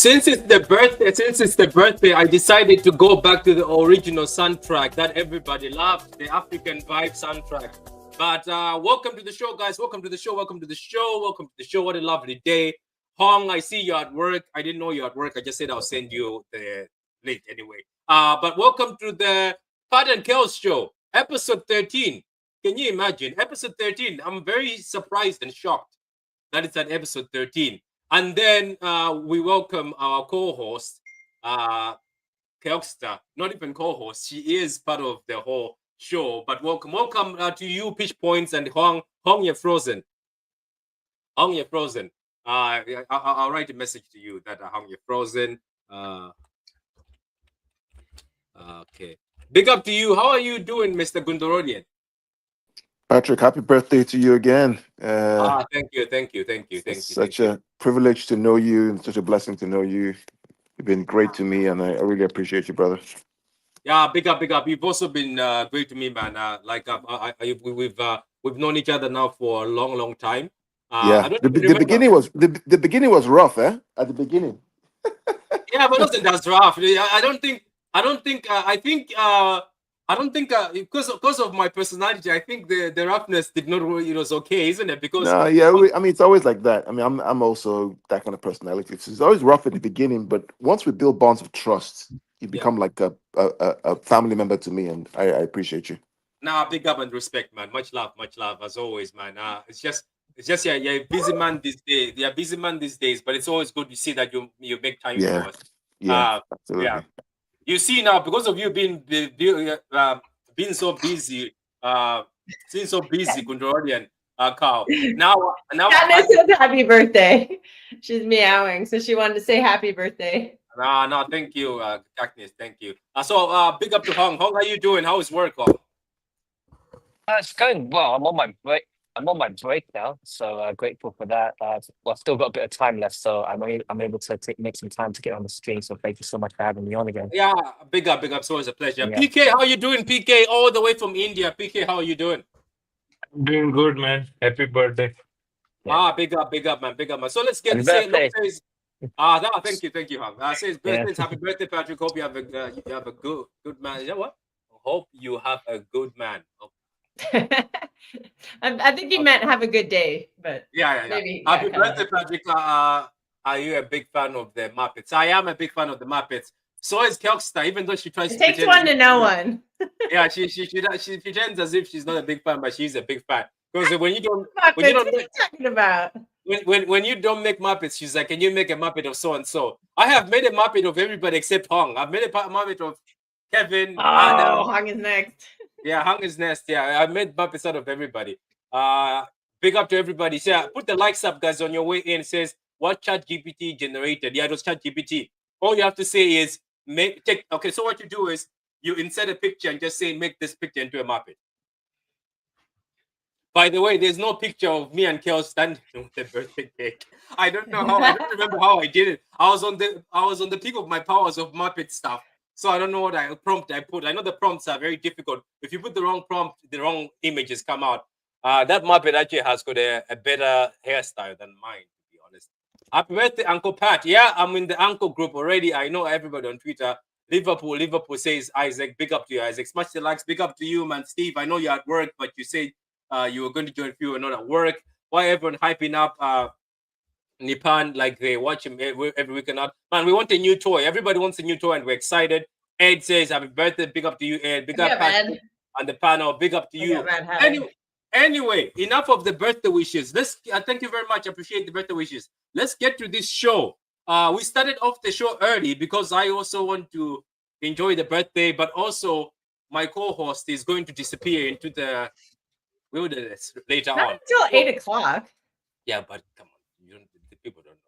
Since it's the birthday, I decided to go back to the original soundtrack that everybody loved, the African Vibe soundtrack. But welcome to the show, guys. Welcome to the show. Welcome to the show. Welcome to the show. What a lovely day. Hong, I see you at work. I didn't know you at work. I just said I'll send you the link anyway. But welcome to the Pat and Kels show, episode 13. Can you imagine? Episode 13. I'm very surprised and shocked that it's at episode 13. And then we welcome our co-host, Kelkster. Not even co-host. She is part of the whole show. But welcome to you, Pitch Points, and Hong. Hong, you're frozen. Hong, you're frozen. I'll write a message to you that Hong, you're frozen. Okay. Big up to you. How are you doing, Mr. Gundorodian? Patrick, happy birthday to you again. Thank you. Such a privilege to know you and such a blessing to know you. You've been great to me, and I really appreciate you, brother. Yeah, big up. You've also been great to me, man. We've known each other now for a long time. Yeah, the beginning was rough, eh? At the beginning. Yeah, but wasn't that rough? I don't think because of my personality, I think the roughness did not really, it was okay, isn't it? Because no, yeah, I mean it's always like that. I mean, I'm also that kind of personality. It's always rough at the beginning, but once we build bonds of trust, you become like a family member to me, and I appreciate you. Nah, big up and respect, man. Much love as always, man. It's just you're a busy man these days. You're a busy man these days, but it's always good to see that you make time for us. Yeah, absolutely. Yeah. You see now, because of you being so busy, Gundorodian, Carl. Now. Katniss said happy birthday. She's meowing, so she wanted to say happy birthday. No, thank you, Katniss. Thank you. So, big up to Hong. Hong, how you doing? How is work, Hong? It's going well. I'm on my break now, so grateful for that. I've still got a bit of time left, so I'm able to make some time to get on the stream. So thank you so much for having me on again. Yeah, big up. It's always a pleasure. Yeah. PK, how you doing? PK, all the way from India. PK, how are you doing? I'm doing good, man. Happy birthday. Yeah. Big up, man. So let's get to say. No, thank you, Hong. Says birthdays. Happy birthday, Patrick. Hope you have a good man. You know what? Hope you have a good man. I think he meant have a good day, but yeah. Maybe, happy birthday, Patrick. Are you a big fan of the Muppets? I am a big fan of the Muppets. So is Kelkster, even though she tries to takes one to know one. Yeah, she pretends as if she's not a big fan, but she's a big fan. Because when you don't make Muppets, she's like, can you make a Muppet of so and so? I have made a Muppet of everybody except Hong. I've made a Muppet of Kevin. Hong is next. Yeah, Hong is next. Yeah, I made Muppets out of everybody. Big up to everybody. So yeah, put the likes up, guys, on your way in. It says what ChatGPT generated. Yeah, it was ChatGPT. All you have to say is okay, so what you do is you insert a picture and just say make this picture into a Muppet. By the way, there's no picture of me and Kels standing with the birthday cake. I don't remember how I did it. I was on the peak of my powers of Muppet stuff. So I don't know what prompt I put. I know the prompts are very difficult. If you put the wrong prompt, the wrong images come out. That Muppet actually has got a better hairstyle than mine, to be honest. Happy birthday, Uncle Pat. Yeah, I'm in the Uncle group already. I know everybody on Twitter. Liverpool says, Isaac, big up to you, Isaac. Smash the likes, big up to you, man. Steve, I know you're at work, but you said you were going to join if you were not at work. Why everyone hyping up Nippon like they watch him every week or not? Man, we want a new toy. Everybody wants a new toy, and we're excited. Ed says, happy birthday, big up to you, Ed. Big up, Pat, and the panel, big up to you. Anyway, enough of the birthday wishes. Thank you very much. I appreciate the birthday wishes. Let's get to this show. We started off the show early because I also want to enjoy the birthday, but also my co-host is going to disappear into the wilderness later on. Until 8 o'clock. Yeah, but come on, the people don't know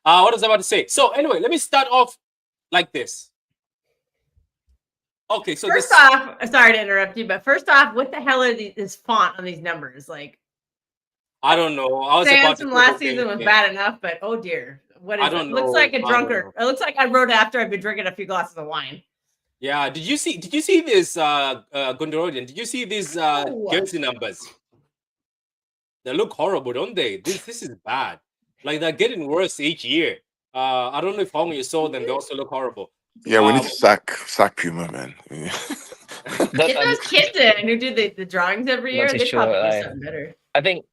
that. What was I about to say? So anyway, let me start off like this. Okay, so first off, sorry to interrupt you, but first off, what the hell are this font on these numbers? Like, I don't know. Samson last season was bad enough, but oh dear, what is it? It looks like a drunkard. It looks like I wrote after I've been drinking a few glasses of wine. Yeah, did you see this Gundorodian? Did you see these jersey numbers? They look horrible, don't they? This is bad. Like they're getting worse each year. I don't know if Hong you saw them. They also look horrible. Yeah, we need to sack Puma, man. Get those kids in who do the drawings every year. They probably do something better. I think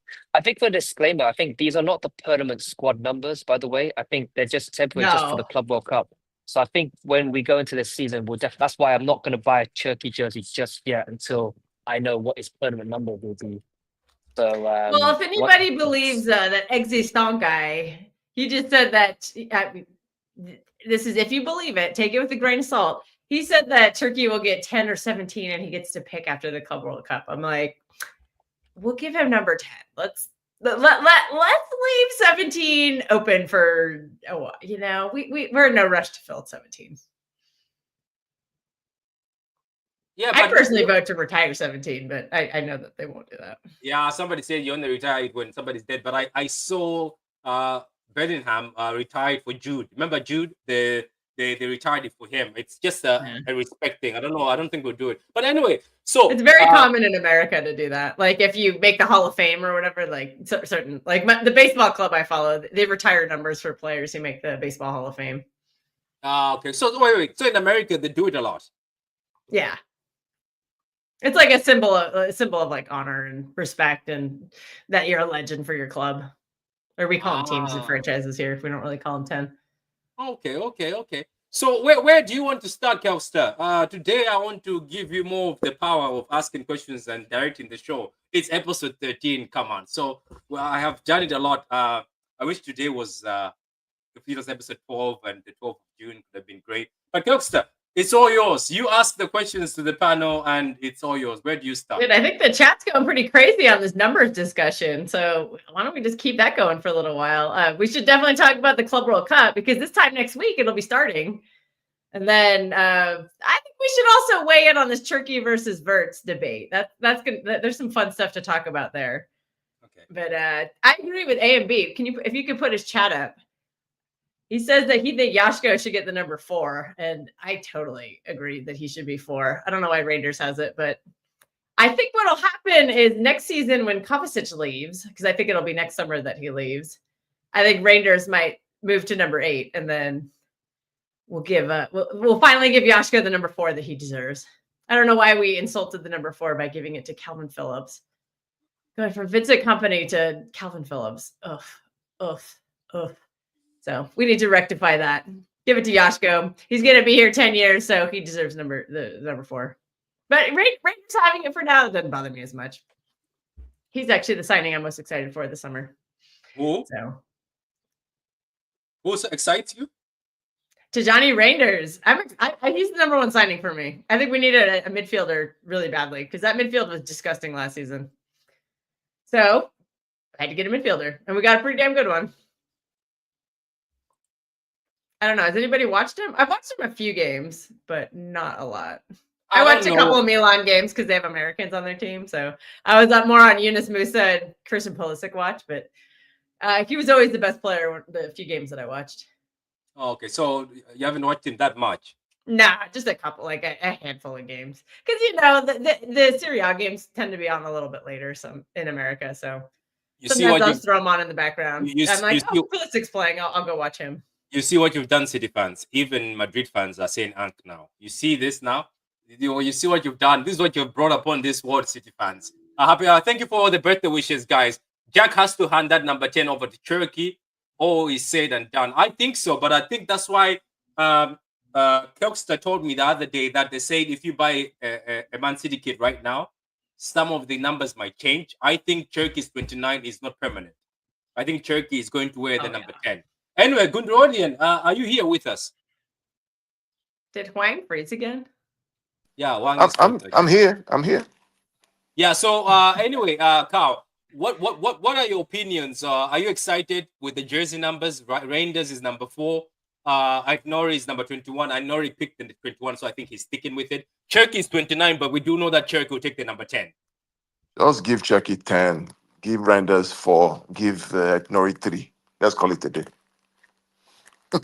for disclaimer, I think these are not the permanent squad numbers, by the way. I think they're just temporary just for the Club World Cup. So I think when we go into this season, that's why I'm not going to buy a Turkey jersey just yet until I know what his permanent number will be. So well, if anybody believes that existant guy, he just said that this is, if you believe it, take it with a grain of salt. He said that Turkey will get 10 or 17 and he gets to pick after the Club World Cup. I'm like, we'll give him number 10. Let's leave 17 open for we're in no rush to fill 17. Yeah, I personally vote to retire 17, but I know that they won't do that. Yeah, somebody said you only retire when somebody's dead, but I saw Bellingham retired for Jude. Remember Jude? They retired it for him. It's just a respect thing. I don't know. I don't think we'll do it. But anyway, so it's very common in America to do that. Like if you make the Hall of Fame or whatever, like certain, like the baseball club I follow, they retire numbers for players who make the baseball Hall of Fame. Okay. So wait. So in America, they do it a lot. Yeah. It's like a symbol of like honor and respect, and that you're a legend for your club. Or we call them teams and franchises here. If we don't really call them 10. Okay. So where do you want to start, Kelster? Today I want to give you more of the power of asking questions and directing the show. It's episode 13. Come on. So I have done it a lot. I wish today was if it was episode 12 and the 12th of June could have been great. But Kelster, it's all yours. You ask the questions to the panel, and it's all yours. Where do you start? Dude, I think the chat's going pretty crazy on this numbers discussion. So why don't we just keep that going for a little while? We should definitely talk about the Club World Cup because this time next week it'll be starting. And then I think we should also weigh in on this Turkey versus Verts debate. That's good. There's some fun stuff to talk about there. Okay. But I agree with A and B. If you could put his chat up? He says that he thinks Yashko should get the number 4, and I totally agree that he should be 4. I don't know why Rangers has it, but I think what'll happen is next season when Kovacic leaves, because I think it'll be next summer that he leaves, I think Rangers might move to number 8, and then we'll finally give Yashko the number 4 that he deserves. I don't know why we insulted the number 4 by giving it to Calvin Phillips. Going from Vincent Kompany to Calvin Phillips. Ugh. So we need to rectify that. Give it to Yashko. He's going to be here 10 years, so he deserves the number 4. But Rangers having it for now, it doesn't bother me as much. He's actually the signing I'm most excited for this summer. Who? So. Who excites you? Tijani Reinders. He's the number 1 signing for me. I think we needed a midfielder really badly because that midfield was disgusting last season. So I had to get a midfielder, and we got a pretty damn good one. I don't know. Has anybody watched him? I've watched him a few games, but not a lot. I watched a couple of Milan games because they have Americans on their team. So I was up more on Yunus Musa and Christian Pulisic watch, but he was always the best player the few games that I watched. Okay, so you haven't watched him that much? Nah, just a couple, like a handful of games. Because, the Serie A games tend to be on a little bit later in America. So sometimes I'll throw them on in the background. I'm like, Pulisic's playing. I'll go watch him. You see what you've done, City fans. Even Madrid fans are saying Ankh now. You see this now? You see what you've done. This is what you've brought upon this world, City fans. Thank you for all the birthday wishes, guys. Jack has to hand that number 10 over to Cherokee. All is said and done. I think so, but I think that's why Kelster told me the other day that they said if you buy a Man City kit right now, some of the numbers might change. I think Cherokee 29 is not permanent. I think Cherokee is going to wear the number 10. Anyway, Gundrodian, are you here with us? Did Huang freeze again? Yeah, Huang I'm here. I'm here. Yeah. So anyway, Carl, what are your opinions? Are you excited with the jersey numbers? Reinders is number 4. Nori is number 21. I Nori picked the 21, so I think he's sticking with it. Cherokee is 29, but we do know that Cherokee will take the number 10. Just give Cherokee 10. Give Reinders 4. Give Nori 3. Let's call it a day. Who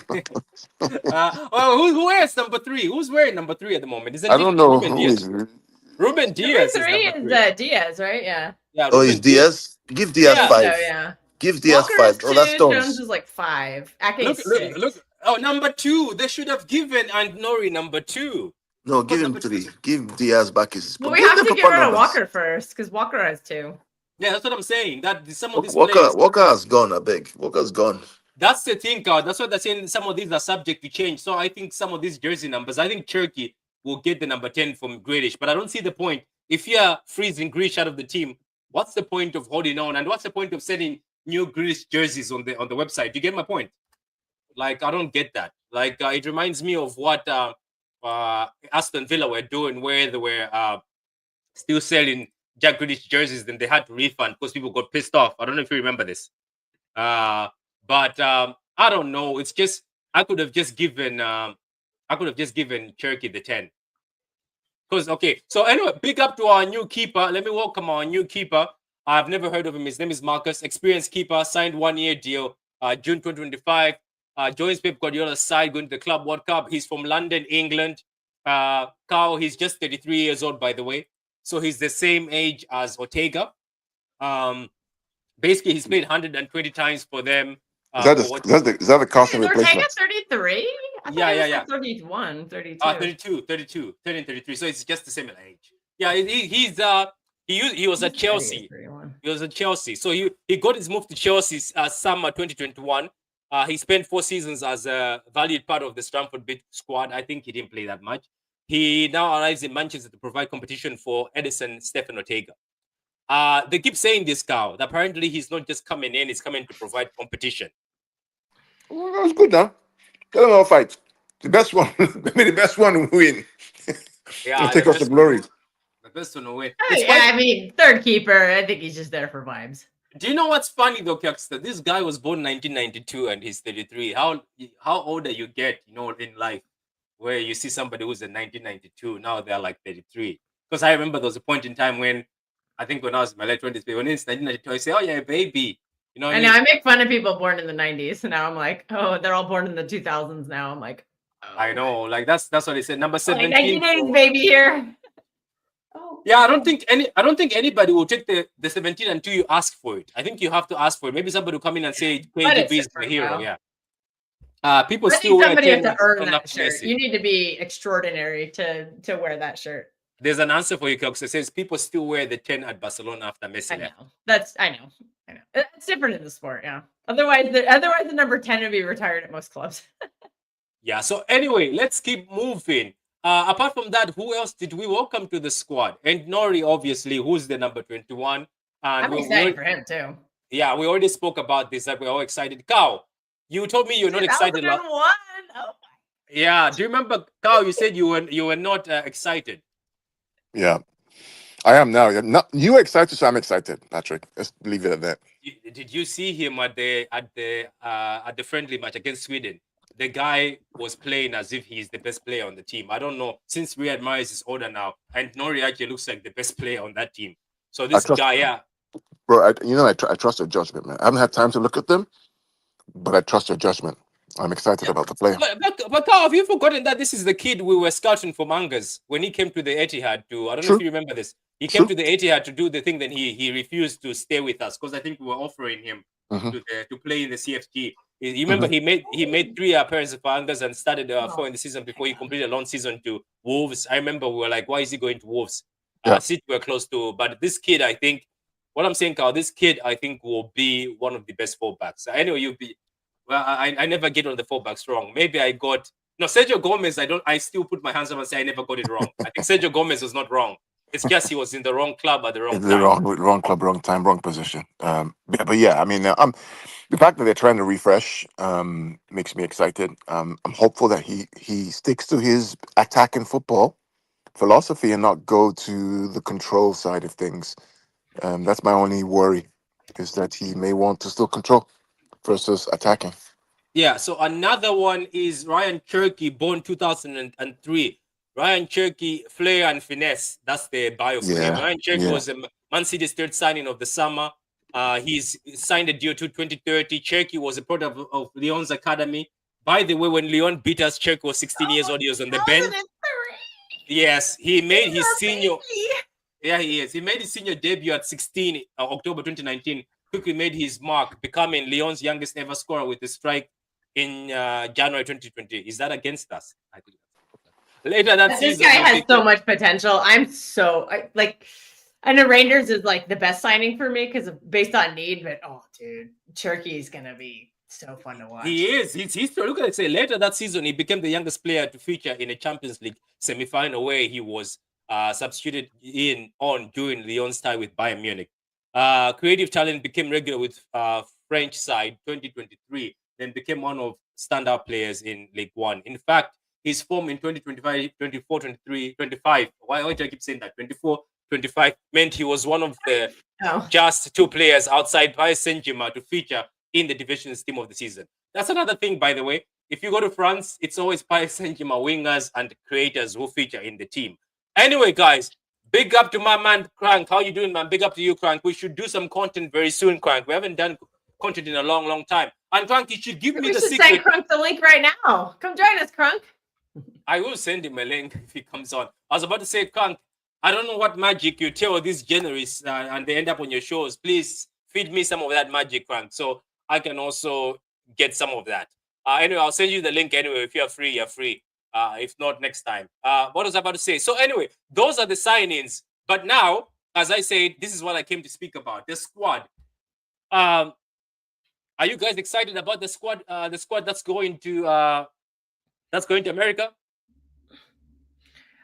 wears number 3? Who's wearing number 3 at the moment? I don't know. Ruben Diaz. Ruben Diaz. Number 3 is Diaz, right? Yeah. Oh, is Diaz? Give Diaz 5. So, yeah. Give Diaz Walker 5. is Oh, that's 2, Jones Stones. is like 5. Ake Look, is look, 6. look. Oh, number 2. They should have given and Nori number 2. No, Because give him number 2 3. Give Diaz back his. Well, we Give have them to give proper her to numbers. Walker first because Walker has 2. Yeah, that's what I'm saying. That some of these players. Walker has gone, I beg. Walker's gone. That's the thing, Carl. That's what they're saying. Some of these are subject to change. So I think some of these jersey numbers, I think Turkey will get the number 10 from Grealish, but I don't see the point. If you're freezing Grealish out of the team, what's the point of holding on? And what's the point of sending new Grealish jerseys on the website? Do you get my point? Like, I don't get that. Like, it reminds me of what Aston Villa were doing, where they were still selling Jack Grealish jerseys. Then they had to refund because people got pissed off. I don't know if you remember this. But I don't know. It's just I could have just given Turkey the 10. Because okay, so anyway, big up to our new keeper. Let me welcome our new keeper. I've never heard of him. His name is Marcus, experienced keeper, signed 1-year deal, June 2025. Joins Pep Guardiola's side, going to the Club World Cup. He's from London, England. Carl, he's just 33 years old, by the way. So he's the same age as Ortega. Basically, he's played 120 times for them. Is that the Carson Is Ortega replacement? 33? Yeah. 31, 32. 32, turning 33. So it's just the same age. Yeah, he was at Chelsea. He was at Chelsea. So he got his move to Chelsea summer 2021. He spent 4 seasons as a valued part of the Stamford Bridge squad. I think he didn't play that much. He now arrives in Manchester to provide competition for Edison Stephen Ortega. They keep saying this, Carl, that apparently he's not just coming in, he's coming to provide competition. Well, that's good now. Let them all fight. The best one, maybe the best one will win. Yeah, take us the glory. The best one will win. I mean, third keeper. I think he's just there for vibes. Do you know what's funny though, Kels? This guy was born 1992 and he's 33. How older you get, in life, where you see somebody who's in 1992, now they're like 33. Because I remember there was a point in time when I was in my late 20s, when it's 1992, I say, oh yeah, baby. I know, I make fun of people born in the 90s, and now I'm like, oh, they're all born in the 2000s now. I'm like, oh. I know, like that's what they said. Number 17. Like 1980s baby here. Oh. Yeah, I don't think anybody will take the 17 until you ask for it. I think you have to ask for it. Maybe somebody will come in and say KDB is the hero. Now. Yeah. People still wear somebody have to earn that shirt. Messi. You need to be extraordinary to wear that shirt. There's an answer for you, Kels. It says people still wear the 10 at Barcelona after Messi left. I know. It's different in the sport, yeah. Otherwise the number 10 would be retired at most clubs. Yeah. So anyway, let's keep moving. Apart from that, who else did we welcome to the squad? And Nori, obviously, who's the number 21. And I'm excited for him too. Yeah, we already spoke about this, that we're all excited. Carl, you told me you're not excited. 2001. Oh. Yeah. Do you remember, Carl, you said you were not excited? Yeah. I am now. You were excited, so I'm excited, Patrick. Let's leave it at that. Did you see him at the friendly match against Sweden? The guy was playing as if he's the best player on the team. I don't know. Since Riyad Mahrez is older now, and Nori actually looks like the best player on that team. So this guy, yeah. Bro, I trust your judgment, man. I haven't had time to look at them, but I trust your judgment. I'm excited about the player. But Carl, have you forgotten that this is the kid we were scouting from Angers when he came to the Etihad to? I don't know if you remember this. He came to the Etihad to do the thing, then he refused to stay with us because I think we were offering him to play in the CFG. You remember he made 3 appearances for Angers and started 4 in the season before he completed a long season to Wolves. I remember we were like, why is he going to Wolves? City were close to, but this kid, I think, what I'm saying, Carl, this kid, I think, will be one of the best fullbacks. Anyway, I never get on the fullbacks wrong. Maybe I got Sergio Gomez. I still put my hands up and say I never got it wrong. I think Sergio Gomez was not wrong. It's just he was in the wrong club at the wrong time. Wrong club, wrong time, wrong position. But yeah, I mean, the fact that they're trying to refresh makes me excited. I'm hopeful that he sticks to his attacking football philosophy and not go to the control side of things. That's my only worry, is that he may want to still control versus attacking. Yeah, so another one is Ryan Cherky, born 2003. Ryan Cherky, flair and finesse. That's the bio for him. Ryan Cherky was a Man City's 3rd signing of the summer. He's signed a deal to 2030. Cherky was a product of Lyon's academy. By the way, when Lyon beat us, Cherky was 16 years old. He was on the bench. Yes, he made his senior. Yeah, he is. He made his senior debut at 16, October 2019. quickly made his mark, becoming Lyon's youngest ever scorer with a strike in January 2020. Is that against us? I think later that This season, guy he has so became- much potential. I know Rangers is like the best signing for me because based on need, but oh, dude, Turkey is gonna be so fun to watch. He is. He's look at it. Say later that season, he became the youngest player to feature in a Champions League semi-final where he was substituted on during Lyon's tie with Bayern Munich. Creative talent became regular with French side 2023, then became one of standout players in League One. In fact, his form in 2025, 24, 23, 25. Why do I keep saying that? 24, 25 meant he was one of the just two players outside Paris Saint-Germain to feature in the division's team of the season. That's another thing, by the way. If you go to France, it's always Paris Saint-Germain wingers and creators who feature in the team. Anyway, guys, big up to my man Crank. How you doing, man? Big up to you, Crank. We should do some content very soon, Crank. We haven't done content in a long, long time. And Crank, you should give me the secret. Send Crunk the link right now. Come join us, Crunk. I will send him a link if he comes on. I was about to say, Crank, I don't know what magic you tell these generous and they end up on your shows. Please feed me some of that magic, Crank, so I can also get some of that. Anyway, I'll send you the link anyway. If you're free, you're free. If not, next time. What was I about to say? So anyway, those are the sign-ins. But now, as I said, this is what I came to speak about. The squad. Are you guys excited about the squad? The squad that's going to America?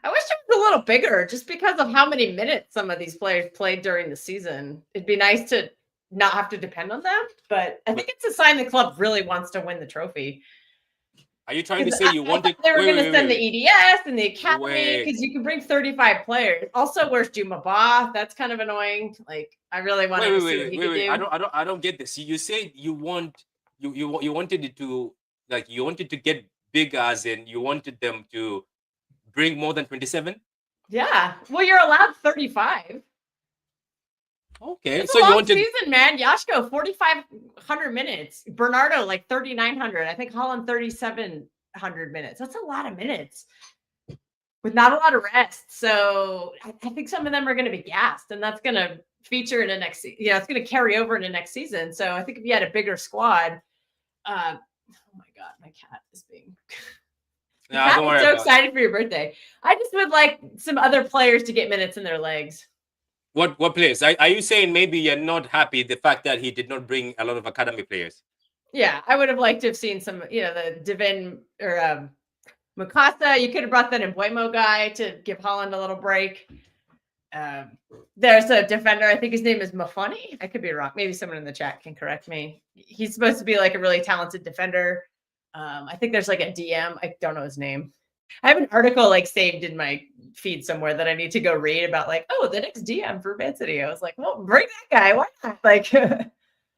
I wish it was a little bigger just because of how many minutes some of these players played during the season. It'd be nice to not have to depend on them, but I think it's a sign the club really wants to win the trophy. Are you trying to say you wanted? They were going to send the EDS and the academy because you can bring 35 players. Also, where's Juma Ba? That's kind of annoying. Like, I really wanted to see what he could do. I don't get this. You say you wanted it to, like, you wanted to get bigger, as in you wanted them to bring more than 27. Yeah, well, you're allowed 35. Okay, it's so a long you wanted season, man. Yashko 4,500 minutes. Bernardo like 3,900. I think Holland 3,700 minutes. That's a lot of minutes with not a lot of rest. So I think some of them are going to be gassed, and that's going to feature in the next. It's going to carry over into next season. So I think if you had a bigger squad, oh my God, my cat is being. Yeah, don't worry. I'm so excited for your birthday. I just would like some other players to get minutes in their legs. What players? Are you saying maybe you're not happy the fact that he did not bring a lot of academy players? Yeah, I would have liked to have seen some, the Divin or Mikasa. You could have brought that Embuemo guy to give Holland a little break. There's a defender. I think his name is Mafani. I could be wrong. Maybe someone in the chat can correct me. He's supposed to be like a really talented defender. I think there's like a DM. I don't know his name. I have an article like saved in my feed somewhere that I need to go read about like, the next DM for Man City. I was like, well, bring that guy. Why not? Like,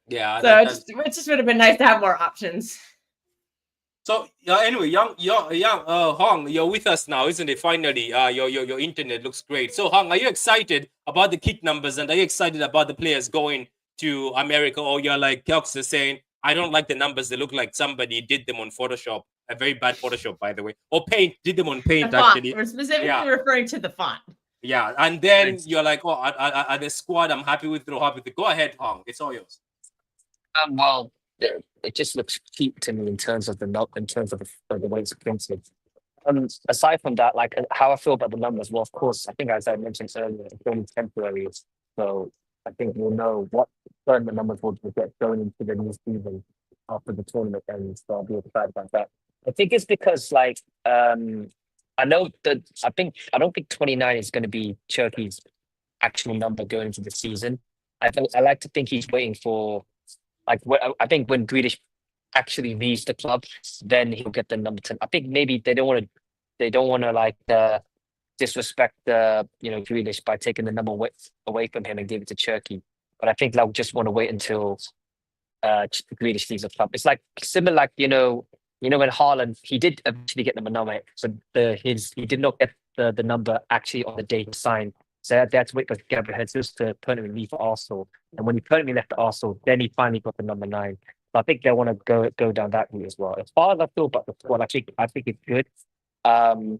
yeah. So it just would have been nice to have more options. So anyway, young Hong, you're with us now, isn't it? Finally, your internet looks great. So Hong, are you excited about the kick numbers, and are you excited about the players going to America? Or you're like Kels is saying, I don't like the numbers. They look like somebody did them on Photoshop. A very bad Photoshop, by the way. Or Paint, did them on Paint, actually. We're specifically referring to the font. Yeah, and then you're like, are the squad I'm happy with, or happy with? Go ahead, Hong. It's all yours. Well, it just looks cheap to me in terms of the way it's printed. Aside from that, like how I feel about the numbers, well, of course, I think as I mentioned earlier, it's only temporary. So I think we'll know what certain numbers will get going into the new season after the tournament ends. So I'll be excited about that. I think it's because I know that I don't think 29 is going to be Cherky's actual number going into the season. I like to think he's waiting for I think when Grealish actually leaves the club, then he'll get the number 10. I think maybe they don't want to disrespect Grealish by taking the number away from him and give it to Cherky. But I think they'll just want to wait until Grealish leaves the club. It's like similar, like when Haaland, he did eventually get number 9, but he did not get the number actually on the day he signed. So they had to wait for Gabriel Jesus to permanently leave for Arsenal. And when he permanently left the Arsenal, then he finally got the number 9. So I think they want to go down that route as well. As far as I feel about the squad, I think it's good. And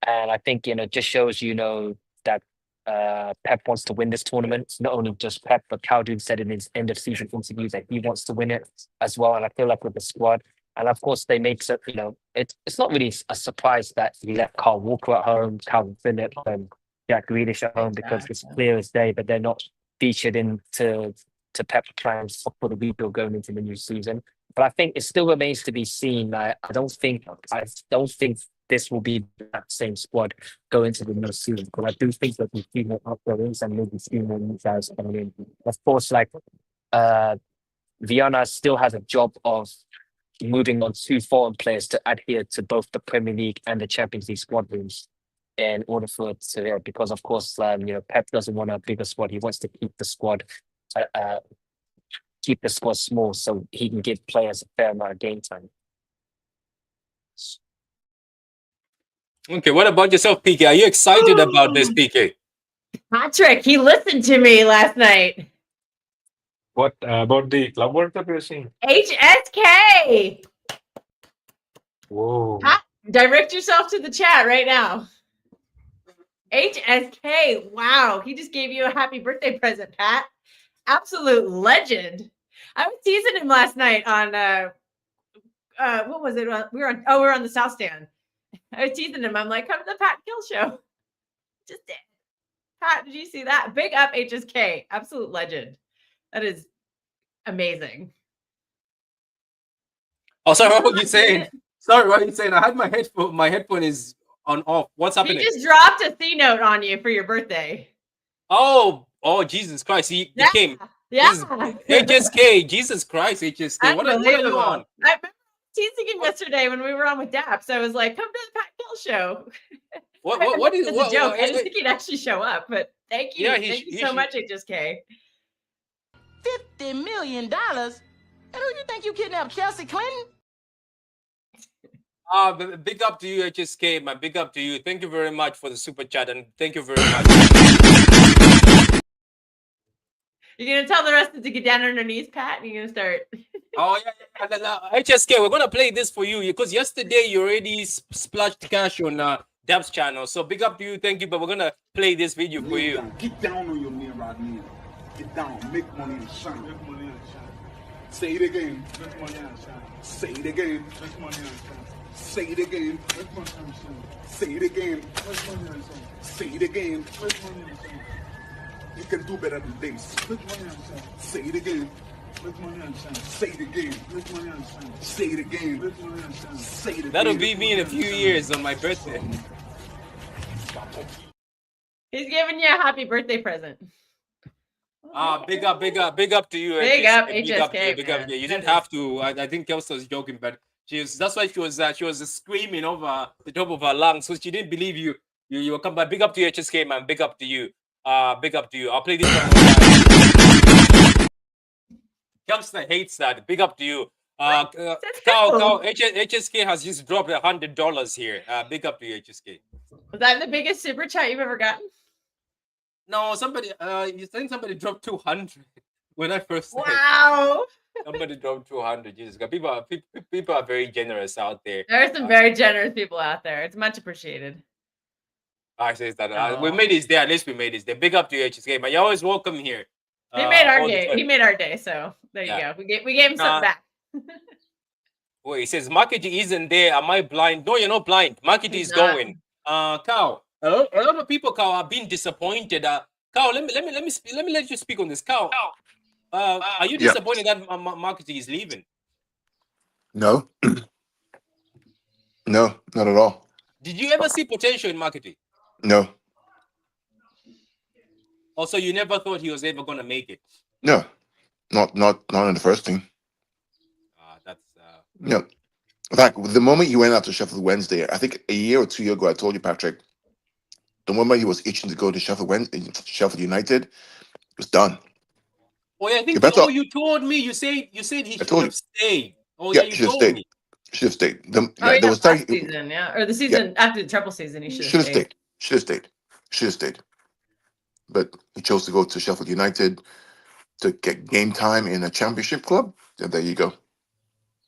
I think, it just shows, that Pep wants to win this tournament. Not only just Pep, but Calhoun said in his end of season interview that he wants to win it as well. And I feel like with the squad, and of course they make it, it's not really a surprise that he left Carl Walker at home, Calvin Phillips, and Jack Grealish at home because it's clear as day, but they're not featured into Pep plans for the rebuild going into the new season. But I think it still remains to be seen. I don't think this will be that same squad going into the new season. But I do think that we see more upgrades and maybe see more new guys coming in. Of course, Viana still has a job of moving on 2 foreign players to adhere to both the Premier League and the Champions League squad rules in order for it to, because of course, Pep doesn't want a bigger squad. He wants to keep the squad small so he can give players a fair amount of game time. Okay, what about yourself, PK? Are you excited about this, PK? Patrick, he listened to me last night. What about the Club World Cup you're saying? HSK. Whoa. Pat, direct yourself to the chat right now. HSK. Wow. He just gave you a happy birthday present, Pat. Absolute legend. I was teasing him last night on what was it? We were on the South Stand. I was teasing him. I'm like, come to the Pat Kill show. Just did. Pat, did you see that? Big up HSK. Absolute legend. That is amazing. Oh, sorry, what were you saying? Sorry, what are you saying? I had my headphone is on off. What's happening? He just dropped a C note on you for your birthday. Oh, Jesus Christ. He came. Yeah. HSK. Jesus Christ, HSK. What are you on? I remember teasing him yesterday when we were on with Daps. I was like, come to the Pat Kill show. What is it's a joke? I didn't think he'd actually show up, but thank you. Yeah, thank you so much, HSK. $50 million? And who you think you kidnapped, Chelsea Clinton? Big up to you, HSK, man. Big up to you. Thank you very much for the super chat, and thank you very much. You're gonna tell the rest to get down on their knees, Pat, and you're gonna start. Oh yeah. HSK, we're gonna play this for you because yesterday you already splashed cash on Dab's channel. So big up to you, thank you. But we're gonna play this video for you. Get down on your knee right now. Get down, make money and shine. Make money and shine. Say it again. Make money and shine. Say it again. Make money and shine. Say it again. Make money and shine. Say it again. Make money and shine. Say it again. Make money and shine. You can do better than this. Make money and shine. Say it again. Make money and shine. Say it again. Make money and shine. Say it again. Make money and shine. Say it again. That'll be me in a few years on my birthday. He's giving you a happy birthday present. Big up to you. Big up, Big HSK. up to you. Big up to you. You didn't have to. I think Kels was joking, but that's why she was screaming over the top of her lungs, so she didn't believe you will come back. Big up to you, HSK, man. Big up to you. Big up to you. I'll play this one. Kelsner hates that. Big up to you. HSK has just dropped $100 here. Big up to you, HSK. Was that the biggest super chat you've ever gotten? No, somebody. You think somebody dropped 200 when I first. Wow. Somebody dropped 200. Jesus God, people are very generous out there. There are some very generous people out there. It's much appreciated. I say that we made his day. At least we made his day. Big up to you, HSK, man. You're always welcome here. He made our day. He made our day. So there you go. We gave him something back. Wait, he says marketing isn't there. Am I blind? No, you're not blind. Marketing is going. Cow. A lot of people, Cow, are being disappointed. Cow, let me let you speak on this. Cow. Are you disappointed that marketing is leaving? No. No, not at all. Did you ever see potential in marketing? No. Also, you never thought he was ever going to make it? No. Not in the first team. That's no. In fact, the moment he went out to Sheffield Wednesday, I think a year or 2 years ago, I told you, Patrick, the moment he was itching to go to Sheffield United, it was done. Oh yeah, I think you told me. You said he should have stayed. Oh yeah, you told me. Should have stayed. There was last season, or the season after the treble season, he should have stayed. Should have stayed. But he chose to go to Sheffield United to get game time in a championship club. And there you go.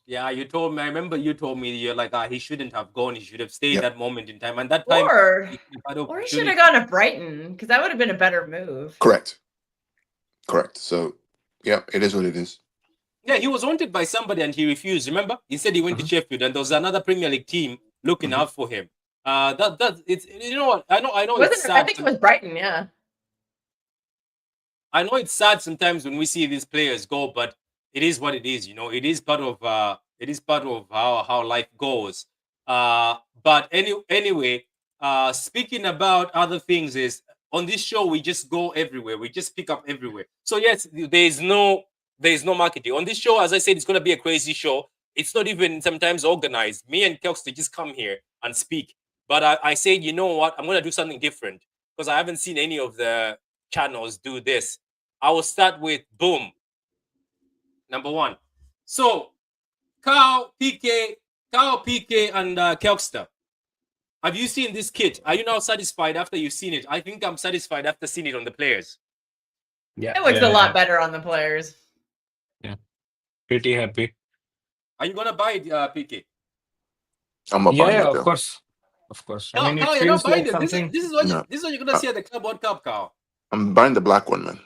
Yeah, you told me. I remember you told me you're like, he shouldn't have gone. He should have stayed Yeah. that moment in time. And that time, Or he had or he should opportunity. have gone to Brighton because that would have been a better move. Correct. So, yeah, it is what it is. Yeah, he was wanted by somebody and he refused. Remember, he said he went to Sheffield, and there was another Premier League team looking out for him. That it's, you know what, I know it's I sad. think it was Brighton, yeah. I know it's sad sometimes when we see these players go, but it is what it is. You know, it is part of how life goes. But anyway, speaking about other things, is on this show we just go everywhere. We just pick up everywhere. So yes, there is no marketing on this show. As I said, it's going to be a crazy show. It's not even sometimes organized. Me and Kels, they just come here and speak. But I said, you know what? I'm going to do something different because I haven't seen any of the channels do this. I will start with boom. Number one. So, Carl, PK, and Kelkster. Have you seen this kit? Are you now satisfied after you've seen it? I think I'm satisfied after seeing it on the players. Yeah, It looks a lot better on the players. Yeah, pretty happy. Are you gonna buy it, PK? I'm not buying Yeah, it, of though. course. I Carl, mean, it Carl, you're not feels buying like it. This something. is what No. this is what you're gonna see at the Club World Cup, Carl. I'm buying the black one, man.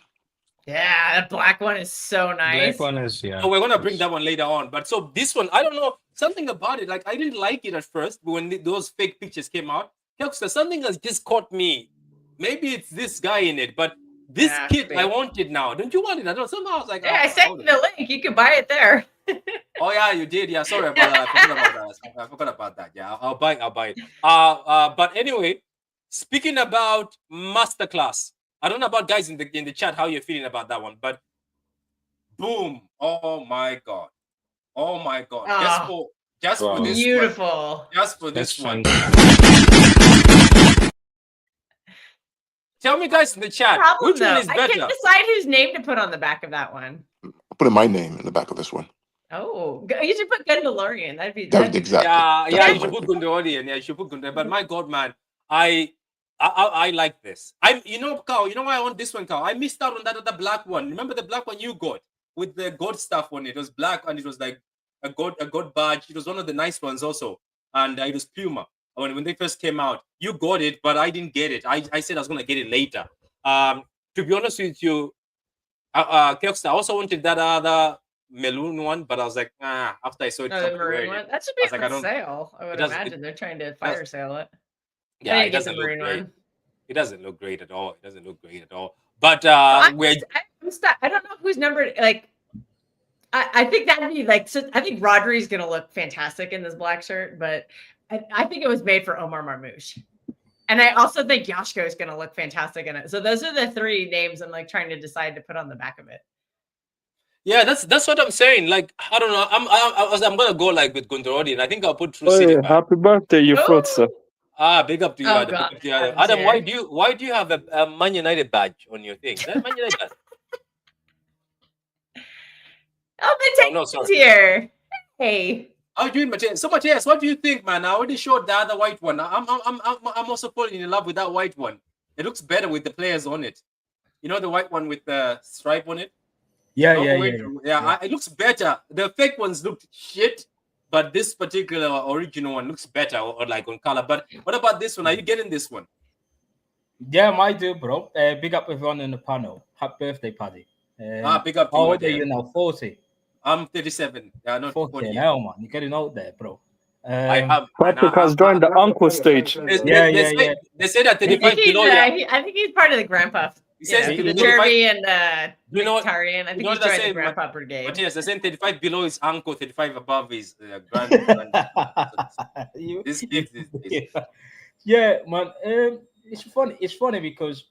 Yeah, that black one is so nice. Black one is, yeah. So we're gonna bring that one later on. But so this one, I don't know, something about it. Like I didn't like it at first, but when those fake pictures came out, Kelkster, something has just caught me. Maybe it's this guy in it, but this Yeah, kit could I be. want it now. Don't you want it? I don't. Somehow I was like, Yeah, I sent you the link. You can buy it there. oh yeah, you did. Yeah, sorry about that. I forgot about that. Yeah, I'll buy it. But anyway, speaking about masterclass, I don't know about guys in the chat how you're feeling about that one, but boom! Oh my god! Oh, Just for Wow. this beautiful. one, just for this That's one. fantastic. Tell me, guys, in the chat, Problem which one though, is I better? can't decide whose name to put on the back of that one. I'm putting my name in the back of this one. Oh, you should put Gundalorian. That'd be That, exactly. Yeah, That's you what should I'm put thinking. Gundorian. Yeah, you should put Gundorian. But my God, man, I like this. You know, Carl, you know why I want this one, Carl? I missed out on that other black one. Remember the black one you got with the God stuff on it? It was black and it was like a God badge. It was one of the nice ones also, and it was Puma. When they first came out, you got it, but I didn't get it. I said I was gonna get it later. To be honest with you, Kelkster, I also wanted that other maroon one, but I was like, after I saw it, the somebody maroon wearing one. it. That should I was be like, on sale. I would doesn't- imagine they're trying to fire sale it. Yeah, I it didn't get the doesn't look maroon great. one. It doesn't look great at all. It doesn't look great at all. But I'm I don't know who's numbered. Like, I think that'd be like. So I think Rodri's gonna look fantastic in this black shirt, but I think it was made for Omar Marmouche. And I also think Yashko is gonna look fantastic in it. So those are the three names I'm like trying to decide to put on the back of it. yeah, that's what I'm saying. Like, I don't know. I'm gonna go like with Gundorodi, and I think I'll put True City back. Happy birthday, you thought so. Big up to you, Oh, Adam. God. Big up to you, Adam. Adam's Adam, here. why do you have a Man United badge on your thing? Is that Man United badge? Oh, Mateus no, sorry. is here. Hey. How are you doing, Mateus? So Mateus, what do you think, man? I already showed the other white one. I'm also falling in love with that white one. It looks better with the players on it. You know the white one with the stripe on it? Yeah, It looks better. The fake ones looked shit, but this particular original one looks better, or like on color. But what about this one? Are you getting this one? Yeah, my do, bro. Big up everyone in the panel. Happy birthday, Paddy. Big up to how you, old are you now? 40. I'm 37. Yeah, not 40. Fucking hell, man. You're getting out there, bro. I am. Patrick has joined the uncle stage. They say that I 35 think, below. Yeah. I think he's part of the grandpa. He says the 35 Jeremy and You know what- Tarian. I you think know he's what I joined the say, grandpa brigade. But yes, they're saying 35 below is uncle, 35 above is grand. This kid is Yeah, man. It's funny. It's funny because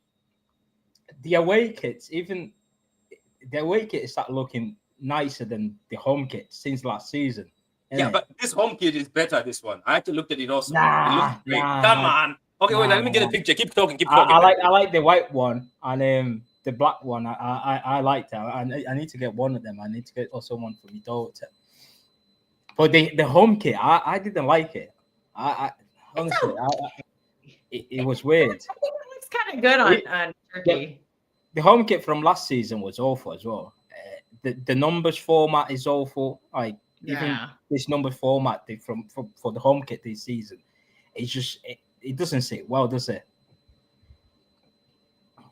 the away kits, even the away kit, start looking nicer than the home kit since last season. yeah, innit? but this home kit is better. This one, I actually looked at it also. Nah, it looks great. nah, Come nah. on. Okay, wait. Nah, Let me get a nah. picture. Keep talking. I like the white one and the black one. I like that. I need to get one of them. I need to get also one for my daughter. But the home kit, I didn't like it. I honestly, it was weird. I think it looks kind of good on Turkey. The home kit from last season was awful as well. The numbers format is awful. Like even this number format for the home kit this season, it's just it doesn't sit well, does it?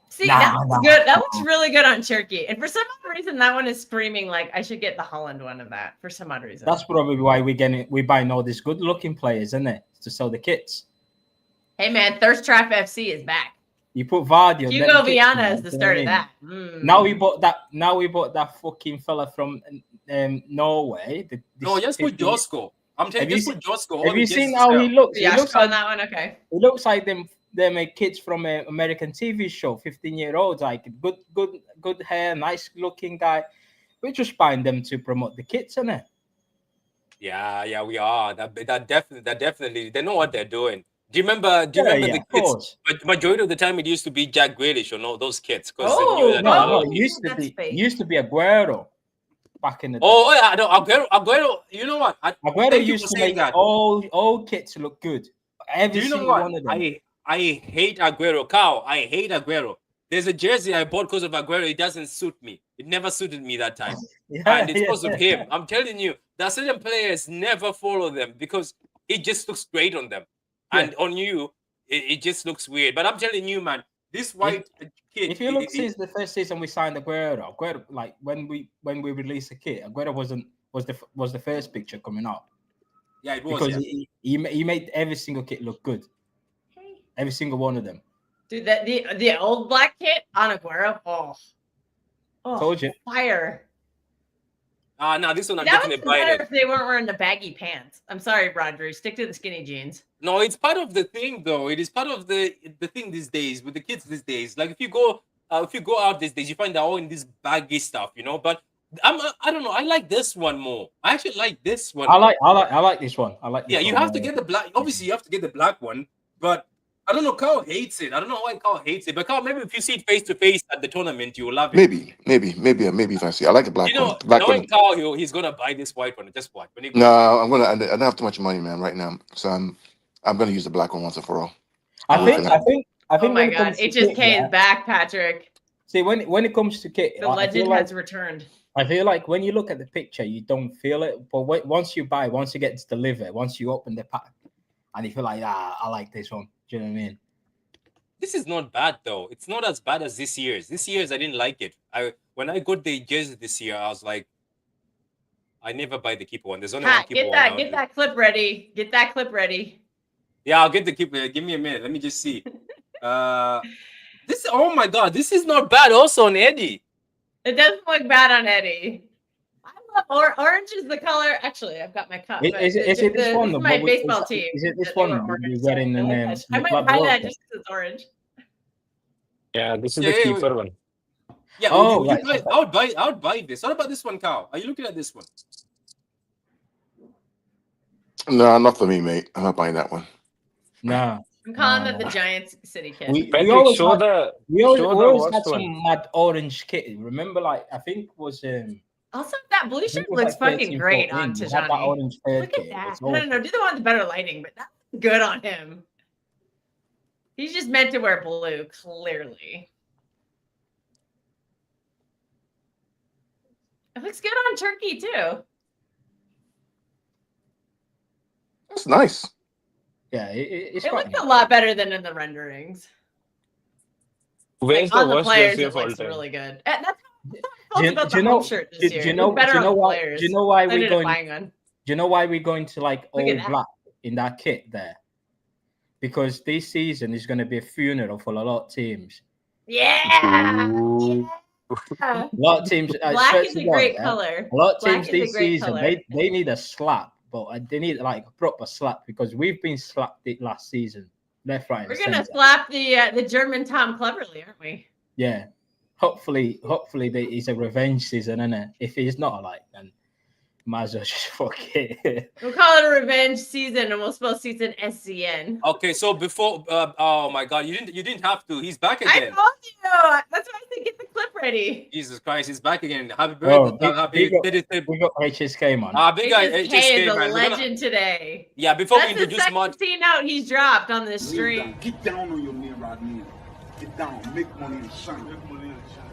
See, that looks good. That looks really good on Turkey. And for some odd reason, that one is screaming like I should get the Holland one of that. For some odd reason, that's probably why we're buying all these good-looking players, isn't it, to sell the kits? Hey man, Thirst Trap FC is back. You put Vardy on Hugo Viana is the start of that. Now we bought that fucking fella from Norway. No, just put Josko. I'm telling you, just put Josko. Have you seen how he looks? He looks like on that one. Okay. He looks like them kids from an American TV show, 15-year-olds, like good hair, nice looking guy. We're just buying them to promote the kits, isn't it? Yeah, we are. That definitely, they know what they're doing. Do you remember the kids? But majority of the time, it used to be Jack Grealish or those kids. No, it used to be Aguero back in the day. Oh yeah, no, Aguero. You know what? Aguero used to make all kits look good. Every single one of them. I hate Aguero, Cow. I hate Aguero. There's a jersey I bought because of Aguero. It doesn't suit me. It never suited me that time. And it's because of him. I'm telling you, that certain players never follow them because it just looks great on them. And on you, it just looks weird. But I'm telling you, man, this white kid. If you look since the first season we signed Aguero, like when we released the kit, Aguero was the first picture coming up. Yeah, it was. Because he made every single kit look good. Every single one of them. Dude, the old black kit on Aguero. Oh, told you. Fire. No, this one I'm definitely buying it. If they weren't wearing the baggy pants. I'm sorry, Rodri. Stick to the skinny jeans. No, it's part of the thing, though. It is part of the thing these days with the kids these days. Like if you go out these days, you find they're all in this baggy stuff, you know. But I don't know. I like this one more. I actually like this one. I like this one. I like. This you have to get the black. Obviously, you have to get the black one. But I don't know. Carl hates it. I don't know why Carl hates it. But Carl, maybe if you see it face to face at the tournament, you will love it. Maybe if I see. I like the black one. Knowing Carl, he's gonna buy this white one. Just watch. No, I don't have too much money, man, right now. So I'm gonna use the black one once and for all. I think. Oh my God, HSK is back, Patrick. See, when it comes to kit, the legend has returned. I feel like when you look at the picture, you don't feel it, but once you get it delivered, once you open the pack, and you feel like, I like this one. Do you know what I mean? This is not bad though. It's not as bad as this year's. This year's I didn't like it. When I got the jersey this year, I was like, I never buy the keeper one. There's only one keeper one. Get that clip ready. Get that clip ready. Yeah, I'll get the keeper. Give me a minute. Let me just see. Oh my God, this is not bad. Also on Eddie. It doesn't look bad on Eddie. I love orange is the color. Actually, I've got my cup. Is it this one? This is my baseball team. Is it this one? You're wearing the name. I might buy that just because it's orange. Yeah, this is the keeper one. Yeah. I would buy this. What about this one, Carl? Are you looking at this one? No, not for me, mate. I'm not buying that one. No. I'm calling it the Giants City kit. We always had some mad orange kit. Remember, like I think was also that blue shirt looks fucking great on Tajani. Look at that. No, do the one with better lighting, but that's good on him. He's just meant to wear blue, clearly. It looks good on Turkey too. That's nice. Yeah, it looks a lot better than in the renderings. Where's on the the worst players, jersey it of all looks time? really good. That's how I felt about the home shirt this year. Do you know why we're going? Do you know why we're going to like all black in that kit there? Because this season is going to be a funeral for a lot of teams. Yeah. A lot of teams. Black is a great color. A lot of teams this season they need a slap. But they need like a proper slap because we've been slapped it last season, left, right. We're gonna slap the German Tom Cleverley, aren't we? Yeah. Hopefully, it's a revenge season, isn't it? If he's not like, then might as well just fuck it. We'll call it a revenge season, and we'll spell season SCN. Okay, so before, oh my God, you didn't have to. He's back again. I told you. That's why I said get the clip ready. Jesus Christ, he's back again. Happy birthday! We got HSK, man. Big guy HSK is a legend today. Yeah, before we introduce Mod, scene out he's dropped on this stream. Get down on your knee right now. Get down, make money and shine. Make money and shine.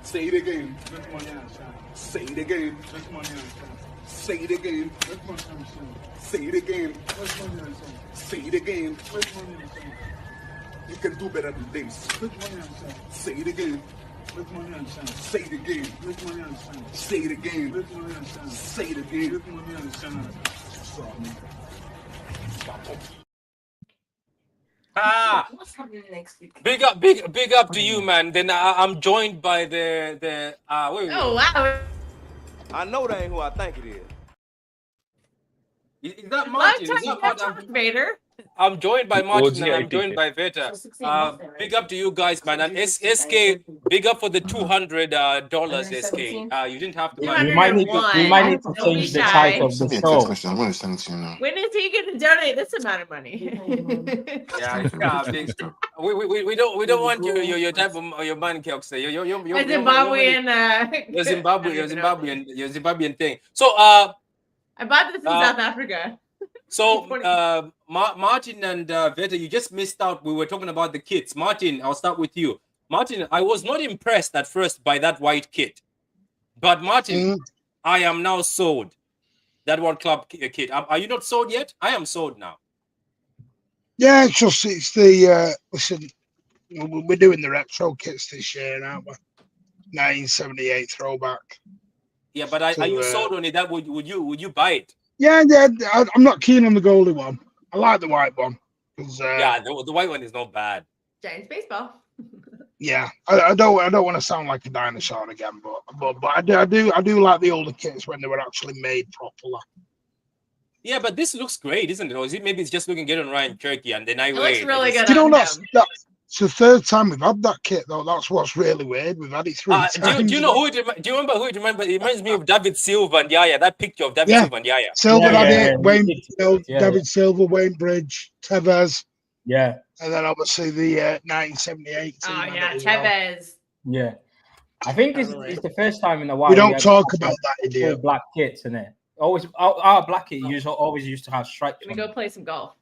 Say it again. Make money and shine. Say it again. Make money and shine. Say it again. Say it again. Say it again. You can do better than this. Say it again. Say it again. Say it again. Say it again. What's happening next week? Big up to you, man. Then I'm joined by the wait. Oh wow! I know that ain't who I think it is. Is that Martin? Is that Martin? Vader? I'm joined by Martin and I'm OG joined by Veta. Big up to you guys, man. And SK, big up for the $200 SK. You didn't have to buy We might need to Don't be change the shy. title of Send me the a text show. message. I'm going to send it to you now. When is he going to donate this amount of money? big. We don't want your type of your man, Kels. Your Zimbabwean thing. So I bought this in South Africa. So Martin and Veta, you just missed out. We were talking about the kits. Martin, I'll start with you. Martin, I was not impressed at first by that white kit, but Martin, I am now sold. That World Club kit. Are you not sold yet? I am sold now. Yeah, it's the listen. We're doing the retro kits this year, aren't we? 1978 throwback. Yeah, but are you sold on it? That would you buy it? Yeah. I'm not keen on the golden one. I like the white one. Yeah, the white one is not bad. Giants baseball. Yeah, I don't want to sound like a dinosaur again, but I do like the older kits when they were actually made properly. Yeah, but this looks great, isn't it? Or is it maybe it's just looking good on Ryan Turkey and then I looks really good. You know, that's the third time we've had that kit though. That's what's really weird. We've had it 3 times. Do you know who? Do you remember who it reminds? It reminds me of David Silva and Yaya. That picture of David Silva and Yaya. Silva had it. Wayne, David Silva, Wayne Bridge, Tevez. Yeah. And then obviously the 1978 team. Oh yeah, Tevez. Yeah. I think it's the first time in a while we don't talk about that idiot. Black kits, isn't it? Always our black kit always used to have stripes. Can we go play some golf?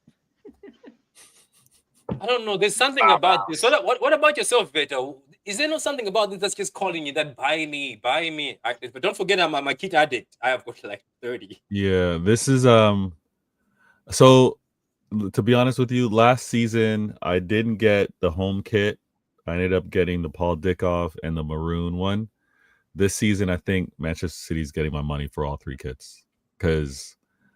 I don't know. There's something about this. So what about yourself, Beto? Is there not something about this that's just calling you that buy me? But don't forget, I'm my kit addict. I have got like 30. Yeah, this is So to be honest with you, last season I didn't get the home kit. I ended up getting the Paul Dickoff and the maroon one. This season, I think Manchester City's getting my money for all 3 kits because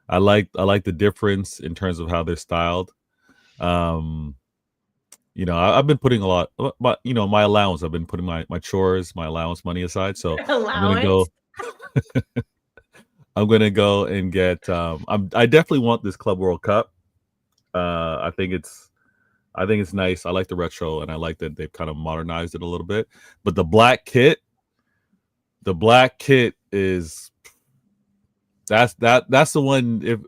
I like the difference in terms of how they're styled. You know, I've been putting a lot, but you know, my allowance. I've been putting my chores, my allowance money aside. So I'm gonna go and get. I definitely want this Club World Cup. I think it's nice. I like the retro, and I like that they've kind of modernized it a little bit. But the black kit is that's the one. If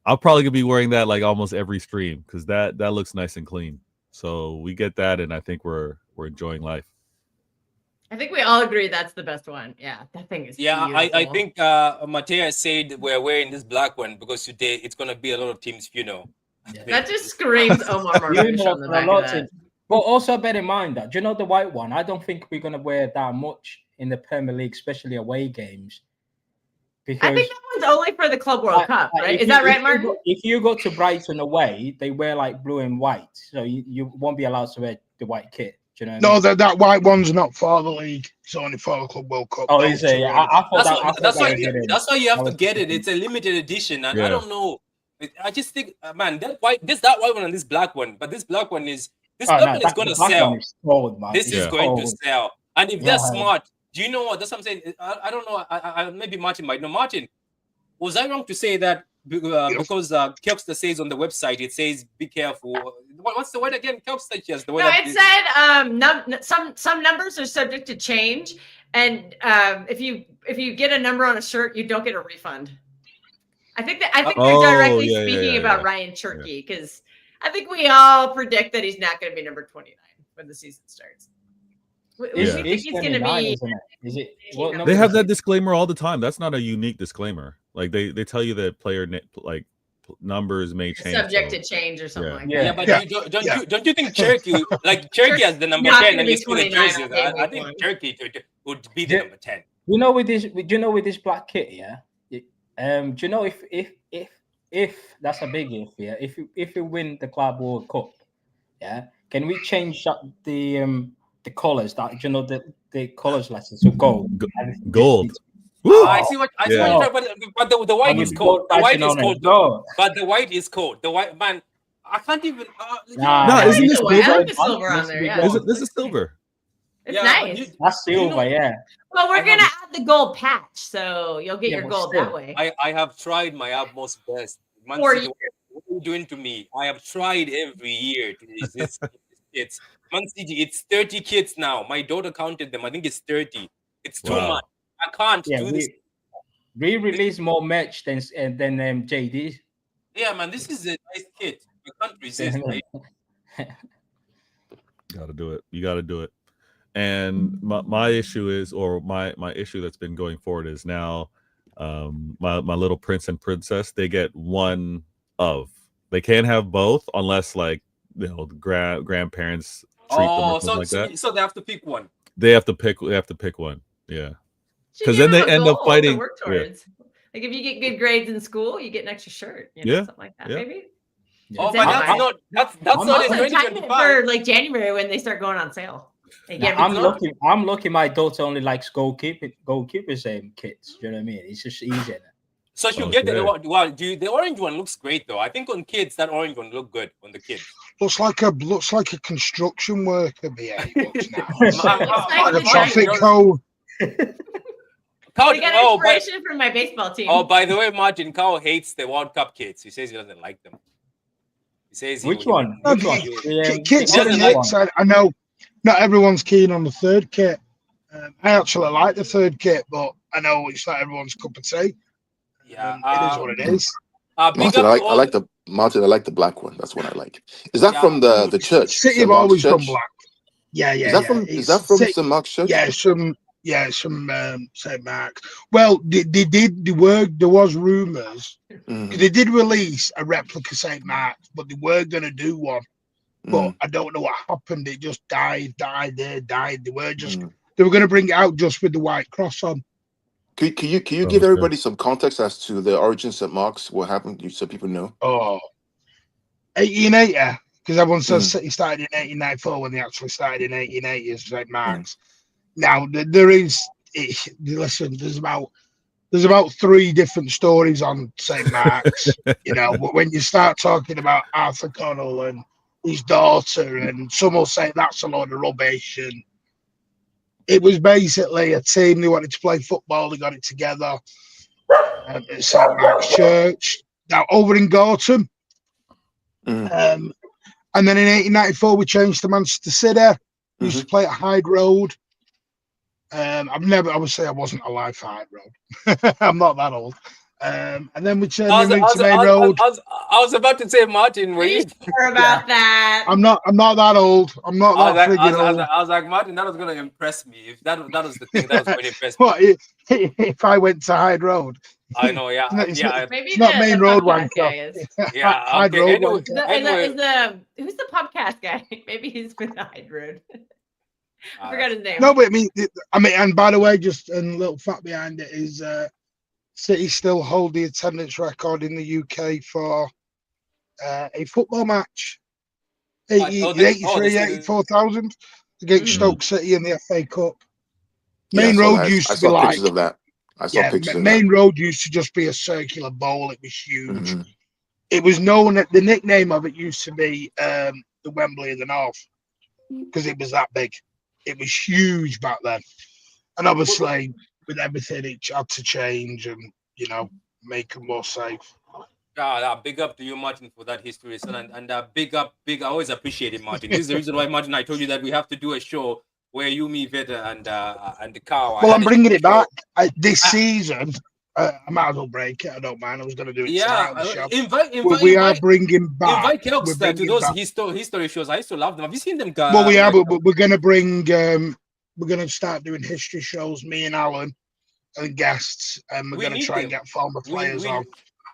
I'll probably gonna be wearing that like almost every stream because that looks nice and clean. So we get that, and I think we're enjoying life. I think we all agree that's the best one. Yeah, that thing is beautiful. I think Matea said we're wearing this black one because today it's gonna be a lot of teams, you know. Yeah. That just screams Omar Marmoush on the back of that. But also bear in mind that, do you know the white one? I don't think we're gonna wear that much in the Premier League, especially away games. Because I think that one's only for the Club World Cup, right? Is that right, Martin? If you go to Brighton away, they wear like blue and white, so you won't be allowed to wear the white kit. Do you know? No, that white one's not for the league. It's only for the Club World Cup. Oh, is it? Yeah, I thought that's why you have to get it. It's a limited edition, and I don't know. I just think, man, that white one and this black one, but this black one is going to sell. This is going to sell, and if they're smart. Do you know what? That's what I'm saying. I don't know. I maybe Martin might know. Martin, was I wrong to say that because Kelster says on the website, it says be careful. What's the word again? Kelster just the word. No, it said some numbers are subject to change, and if you get a number on a shirt, you don't get a refund. I think they're directly speaking about Ryan Turkey because I think we all predict that he's not going to be number 29 when the season starts. We think he's going to be. They have that disclaimer all the time. That's not a unique disclaimer. Like they tell you that player like numbers may change, subject to change or something like that. Yeah, but don't you think Turkey has the number 10 and he's the jersey? I think Turkey would be the number 10. You know with this black kit, Do you know if that's a big if, yeah? If we win the Club World Cup, yeah, can we change up the colors? That you know the colors letters so gold. Gold. I see what you're Yeah. talking about, but the white is cold. The white is cold, though. But the white is cold. The white, man, I can't even. No, isn't this I silver? like the silver on there. Yeah, This is silver. it's Yeah, but nice. That's silver, yeah. Well, we're gonna add the gold patch, so you'll get Yeah, your but gold still. that way. I have tried my utmost best. Man For City, what are you doing to me? I have tried every year. It's Man City. It's 30 kids now. My daughter counted them. I think it's 30. It's too Wow. much. I can't Yeah, do this. we release more merch than JD. Yeah, man, this is a nice kit. I can't resist. Got to do it. You got to do it. And my issue is, or my issue that's been going forward is now, my little prince and princess, they get one of. They can't have both unless like the grandparents treat them or something like that. So they have to pick one. They have to pick one. Yeah. Should Because give then they them a end up goal fighting. to work Yeah. towards. Like if you get good grades in school, you get an extra shirt. You know, Yeah, something like that. yeah. Maybe. Oh, but that's not in Also, time it 2025. for like January when they start going on sale. Like, Now, everything- I'm lucky. My daughter only likes goalkeepers kits. You know what I mean? It's just easier. So she'll get the the orange one looks great though. I think on kids that orange one look good on the kids. Looks like a construction worker. BA looks now. Like a traffic cone. They got inspiration from my baseball team. Oh, by the way, Martin Cow hates the World Cup kits. He says he doesn't like them. He says Which one? Kits are kits. I know not everyone's keen on the third kit. I actually like the third kit, but I know it's not everyone's cup of tea. Yeah, it is what it is. Martin, I like the black one. That's what I like. Is that from the church? City St. have Mark's always Church? done black. Yeah. Is that from St. Mark's Church? Yeah, some St. Mark's. Well, they did the work. There was rumors. They did release a replica St. Mark's, but they were gonna do one. But I don't know what happened. It just died. They were just they were gonna bring it out just with the white cross on. Can you give everybody some context as to the origin of St. Mark's? What happened? So people know. 1880, because everyone says City started in 1894 when they actually started in 1880 as St. Mark's. Now there is, listen, there's about 3 different stories on St. Mark's. You know, but when you start talking about Arthur Connell and his daughter, and some will say that's a load of rubbish. And it was basically a team. They wanted to play football. They got it together at St. Mark's Church. Now over in Gorton. And then in 1894 we changed to Manchester City. We used to play at Hyde Road. I would say I wasn't alive for Hyde Road. I'm not that old. And then we turned to Main Road. I was about to say, Martin, were you sure about that? I'm not that old. I'm not that friggin' old. I was like, Martin, that was gonna impress me. If that was the thing, that was going to impress What me. if I went to Hyde Road? I know, yeah, It's not Main Road one. Yeah, Hyde okay. Road. Who's the podcast guy? Maybe he's with the Hyde Road. I forgot his name. No, but I mean, and by the way, just a little fact behind it is, City still hold the attendance record in the UK for a football match. 84,000 against Stoke City in the FA Cup. Main Road used to be like pictures of that. I saw pictures of Main that. Road used to just be a circular bowl. It was huge. It was known that the nickname of it used to be the Wembley of the North because it was that big. It was huge back then, and obviously with everything it had to change and make them more safe. Big up to you, Martin, for that history, son, and big up. I always appreciate it, Martin. This is the reason why, Martin, I told you that we have to do a show where you, me, Veta, and the cow. Well, I'm bringing it back this season. I might as well break it. I don't mind. I was going to do it. We are bringing back. Invite Kels to those history shows. I used to love them. Have you seen them, guys? Well, we are, but we're going to bring. We're going to start doing history shows. Me and Alan and guests, and we're going to try and get former players on.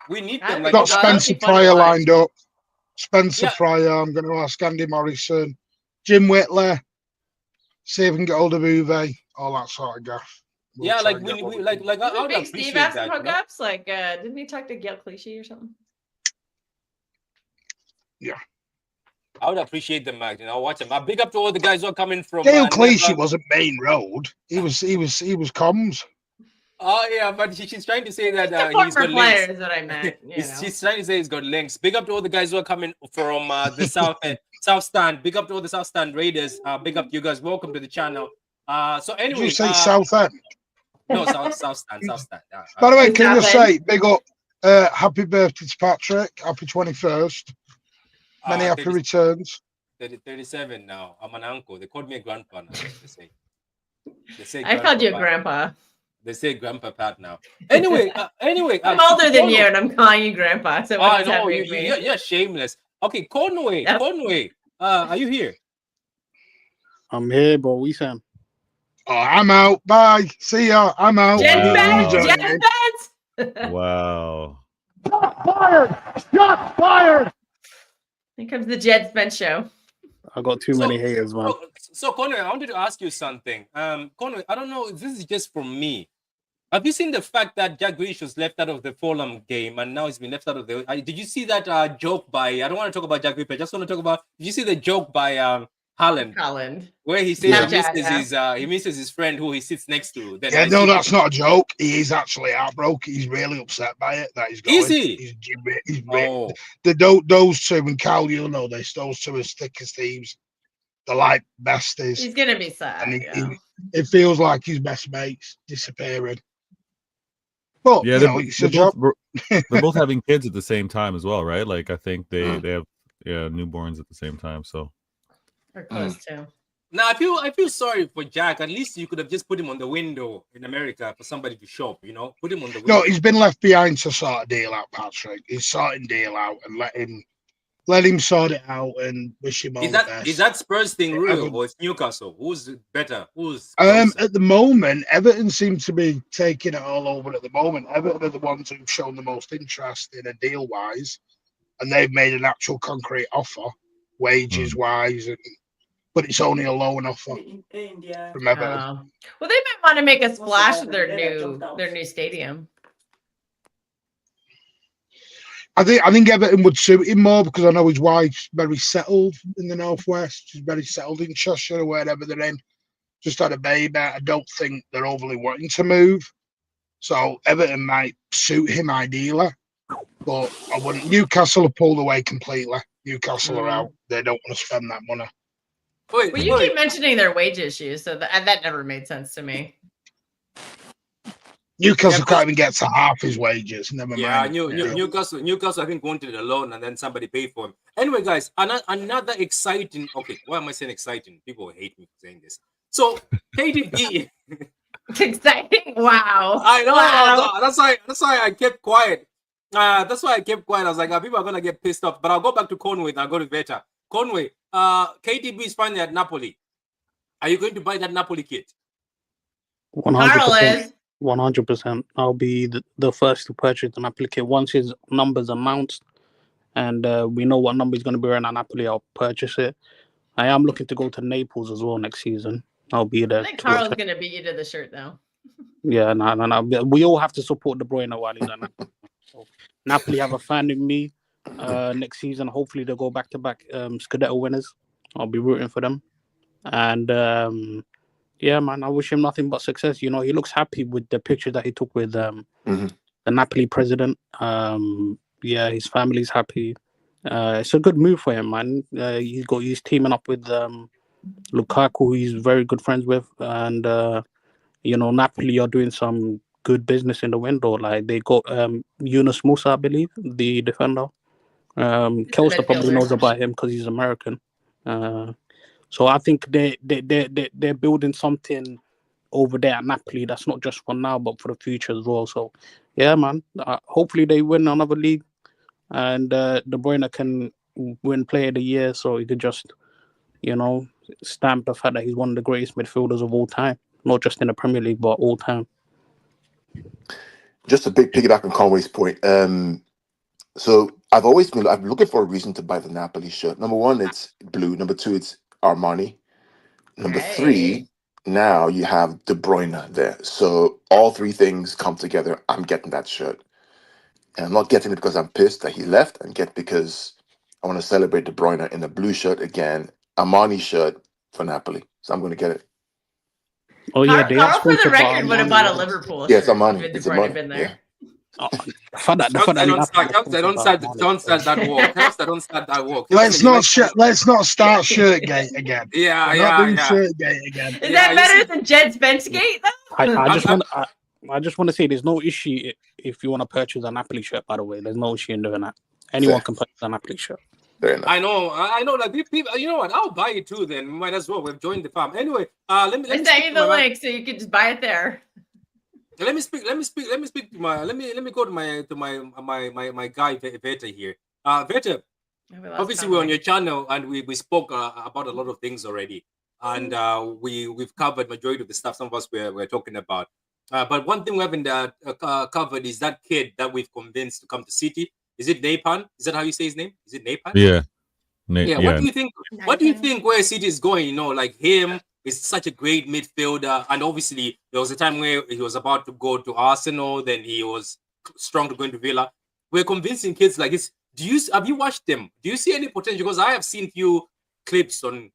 We need them. We've got Spencer Pryor lined up. Spencer Pryor. I'm going to ask Andy Morrison, Jim Whitley. See if we can get hold of Uwe. All that sort of guff. we'll Yeah, try like and get we what we like can. I Didn't would Big Steve appreciate have some that, you know? hookups? Like, didn't he talk to Gail Clichy or something? Yeah. I would appreciate them, Mac. You know, watch them. Big up to all the guys who are coming from Gail Clichy Never. wasn't main road. He was comms. Oh yeah, but she's trying to say that Support he's for got links. players, is what I meant. You know. She's trying to say he's got links. Big up to all the guys who are coming from the South Stand. Big up to all the South Stand Raiders. Big up to you guys. Welcome to the channel. So Did anyway, you say South End? no, South Stand. By the way, can you South say big up, happy birthday to Patrick, happy 21st, many happy 30, returns. 37 now. I'm an uncle. They called me a grandpa now. They say I called you a grandpa. grandpa. They say Grandpa Pat now. Anyway, I'm older than you, and I'm calling you grandpa. So what I does that know make me? you're shameless. Okay, Conway. Yep. Conway, are you here? I'm here, but we Sam. Oh, I'm out. Bye. See ya. I'm out. Jet Wow. Shots fired! Shots fired! Here comes the Jed Spence show. I got too many haters, man. So Conway, I wanted to ask you something. Conway, I don't know if this is just from me. Have you seen the fact that Jack Grealish was left out of the Fulham game and now he's been left out of the? Did you see that joke by? I don't want to talk about Jack Grealish. I just want to talk about. Did you see the joke by Haaland? Where he says he misses his friend who he sits next to. Then yeah, no, that's not a joke. He is actually heartbroken. He's really upset by it that he's going. Is he? Those two, and Cal, you'll know this. Those two are thick as thieves. They're like besties. He's gonna be sad. And it feels like his best mates disappearing. But yeah, they're both having kids at the same time as well, right? Like I think they have newborns at the same time. So or close to. Now I feel sorry for Jack. At least you could have just put him on the window in America for somebody to shop. You know, put him on the window. No, he's been left behind to sort a deal out, Patrick. He's sorting deal out and let him sort it out and wish him all the best. Is that Spurs thing real or it's Newcastle? Who's better? Who's at the moment, Everton seem to be taking it all over at the moment. Everton are the ones who've shown the most interest in a deal wise, and they've made an actual concrete offer, wages wise, but it's only a loan offer from Everton. Well, they might want to make a splash with their new stadium. I think Everton would suit him more because I know his wife's very settled in the northwest. She's very settled in Cheshire or wherever they're in. Just had a baby. I don't think they're overly wanting to move. So Everton might suit him ideally. But I wouldn't. Newcastle have pulled away completely. Newcastle are out. They don't want to spend that money. Well, you keep mentioning their wage issues, so that never made sense to me. Newcastle can't even get to half his wages. Never mind. Newcastle, I think wanted a loan and then somebody paid for him. Anyway, guys, another exciting. Okay, why am I saying exciting? People hate me for saying this. So KDB, exciting! Wow, I know. Wow. That's why I kept quiet. That's why I kept quiet. I was like, people are gonna get pissed off. But I'll go back to Conway and I'll go to Veta. Conway, KDB is finally at Napoli. Are you going to buy that Napoli kit? 100%. 100%. I'll be the first to purchase the Napoli kit once his numbers announced, and we know what number is going to be around Napoli. I'll purchase it. I am looking to go to Naples as well next season. I'll be there. I think Carl's going to beat you to the shirt, though. Yeah, no. We all have to support De Bruyne while he's at Napoli. So, Napoli have a fan in me next season. Hopefully, they'll go back-to-back Scudetto winners. I'll be rooting for them. And yeah, man, I wish him nothing but success. You know, he looks happy with the picture that he took with the Napoli president. Yeah, his family's happy. It's a good move for him, man. He's teaming up with Lukaku, who he's very good friends with, and you know, Napoli are doing some good business in the window. Like they got Yunus Musa, I believe, the defender. Kels probably knows about him because he's American. So I think they're building something over there at Napoli that's not just for now, but for the future as well. So, yeah, man. Hopefully they win another league, and De Bruyne can win Player of the Year, so he could just, you know, stamp the fact that he's one of the greatest midfielders of all time, not just in the Premier League, but all time. Just a big piggyback on Conway's point. So I'm looking for a reason to buy the Napoli shirt. Number one, it's blue. Number two, it's Armani. Number three, Now you have De Bruyne there. So all three things come together. I'm getting that shirt. And I'm not getting it because I'm pissed that he left. I'm getting because I want to celebrate De Bruyne in a blue shirt again, Armani shirt for Napoli. So I'm going to get it. Oh yeah, they are Carl, for the sponsored by record, would have Armani. bought a Yes. Liverpool Yeah, it's shirt Armani. if De It's Bruyne had Armani. been Yeah. there. The fact that Kels, I don't start. Liverpool Kels, I don't start. Don't start that war. Kels, I don't start that war. Kels, Let's you not like let's not start Shirtgate again. Yeah, We're not yeah, doing yeah. Shirtgate again. Is Yeah, that you better see- than Jed Spence gate? I just want to say there's no issue if you want to purchase a Napoli shirt. By the way, there's no issue in doing that. Anyone Fair. can purchase a Napoli shirt. Fair enough. I know. Like people, you know what? I'll buy it too. Then might as well. We've joined the farm anyway. Let me I sent speak you to the my link so you could just buy it there. Let me speak to my. Let me go to my guy Veta here. Veta. Obviously, we're on your channel and we spoke about a lot of things already, and we've covered majority of the stuff some of us were talking about. But one thing we haven't covered is that kid that we've convinced to come to City. Is it Napan? Is that how you say his name? Is it Napan? Yeah. Yeah. What do you think? What do you think where City is going? You know, like him is such a great midfielder, and obviously there was a time where he was about to go to Arsenal, then he was strong to go into Villa. We're convincing kids like this. Have you watched them? Do you see any potential? Because I have seen few clips on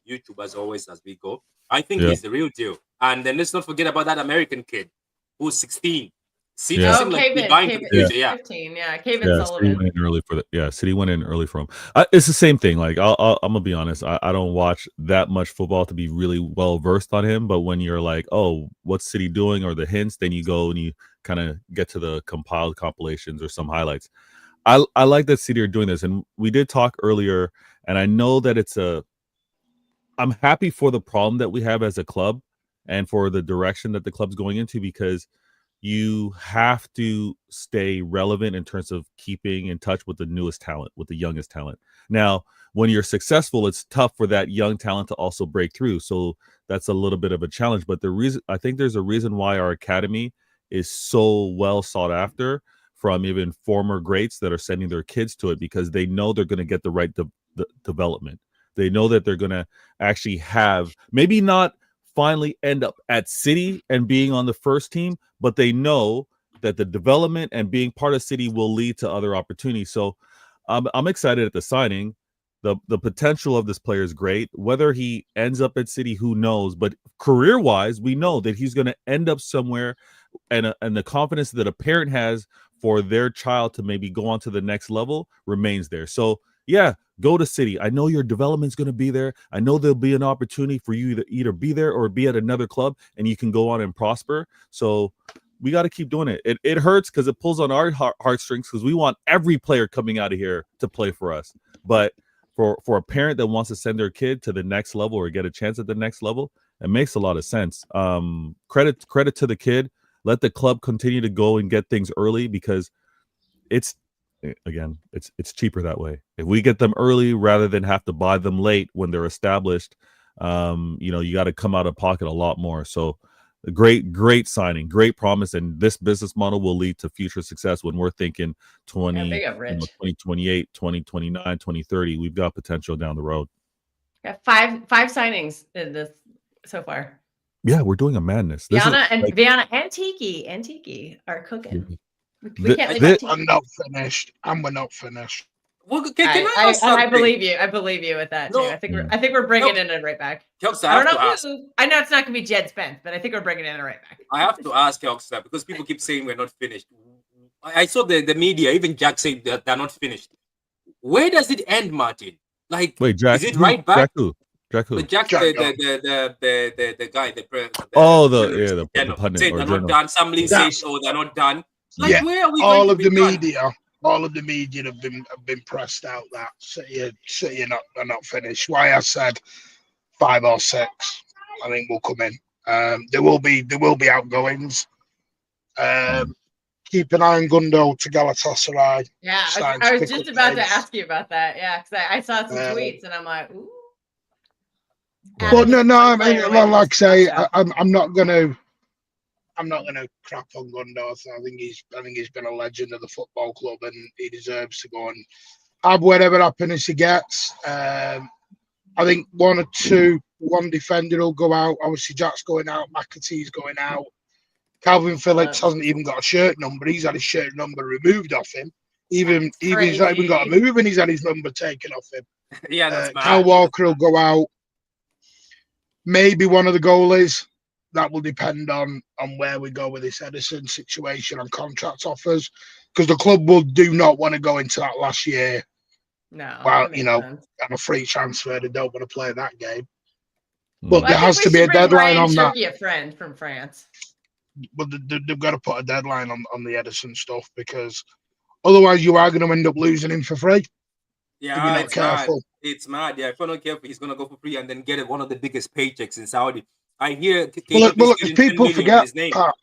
YouTube as always as we go. I think he's the real deal. And then let's not forget about that American kid who's 16. City seemed like we're buying for the future. Yeah. 15. Yeah, Kevin City Sullivan. went in early for the City went in early for him. It's the same thing. Like I'm gonna be honest. I don't watch that much football to be really well versed on him. But when you're like, oh, what's City doing, or the hints, then you go and you kind of get to the compiled compilations or some highlights. I like that City are doing this, and we did talk earlier. And I know that I'm happy for the problem that we have as a club, and for the direction that the club's going into, because you have to stay relevant in terms of keeping in touch with the newest talent, with the youngest talent. Now, when you're successful, it's tough for that young talent to also break through. So that's a little bit of a challenge. But I think there's a reason why our academy is so well sought after from even former greats that are sending their kids to it, because they know they're going to get the right development. They know that they're going to actually have, maybe not finally end up at City and being on the first team, but they know that the development and being part of City will lead to other opportunities. So I'm excited at the signing. The potential of this player is great. Whether he ends up at City, who knows? But career-wise, we know that he's going to end up somewhere, and the confidence that a parent has for their child to maybe go on to the next level remains there. So yeah, go to City. I know your development's going to be there. I know there'll be an opportunity for you to either be there or be at another club, and you can go on and prosper. So we got to keep doing it. It hurts because it pulls on our heartstrings, because we want every player coming out of here to play for us. But for a parent that wants to send their kid to the next level or get a chance at the next level, it makes a lot of sense. Credit to the kid. Let the club continue to go and get things early, because it's cheaper that way. If we get them early rather than have to buy them late when they're established, you got to come out of pocket a lot more. So great signing, great promise, and this business model will lead to future success when we're thinking 2028, 2029, 2030. We've got potential down the road. Got five signings in this so far. Yeah, we're doing a madness. Viana and Tiki are cooking. We can't I'm not finished, and we're not finished. Well, can I ask something? I believe you. I believe you with that too. No. I think we're bringing it right back. Kels, I don't know who. I know it's not going to be Jed Spence, but I think we're bringing it right back. I have to ask Kels that, because people keep saying we're not finished. I saw the media, even Jack said that they're not finished. Where does it end, Martin? Like, wait, Jack, is it right back? Jack who? Jack who? The Jack, the guy, the pundit said they're not done. Somebody says, "Oh, they're not done." Like, Yeah, where are we all going of to the be done? media, all of the media have been pressed out that City are not finished. Why I said 5 or 6, I think will come in. There will be outgoings. Keep an eye on Gundo to Galatasaray. Yeah, I was just about to ask you about that. Yeah, because I saw some tweets and I'm like, ooh. But no, I mean, like I say, I'm not gonna crap on Gundo. I think he's been a legend of the football club, and he deserves to go and have whatever happiness he gets. I think 1 or 2 one defender will go out. Obviously, Jack's going out. McAtee's going out. Calvin Phillips hasn't even got a shirt number. He's had his shirt number removed off him. Even he's not even got a move, and he's had his number taken off him. Yeah, that's Cal Walker will go out. Maybe one of the goalies. That will depend on where we go with this Edison situation on contract offers, because the club will do not want to go into that last year. No. Well, on a free transfer, they don't want to play that game. But Well, there has to be a deadline on that. A friend from France. But they've got to put a deadline on the Edison stuff, because otherwise you are going to end up losing him for free. Yeah, if you're not careful. It's mad. Yeah, if you're not careful, he's going to go for free and then get one of the biggest paychecks in Saudi. I hear. Look, if people forget, Pat,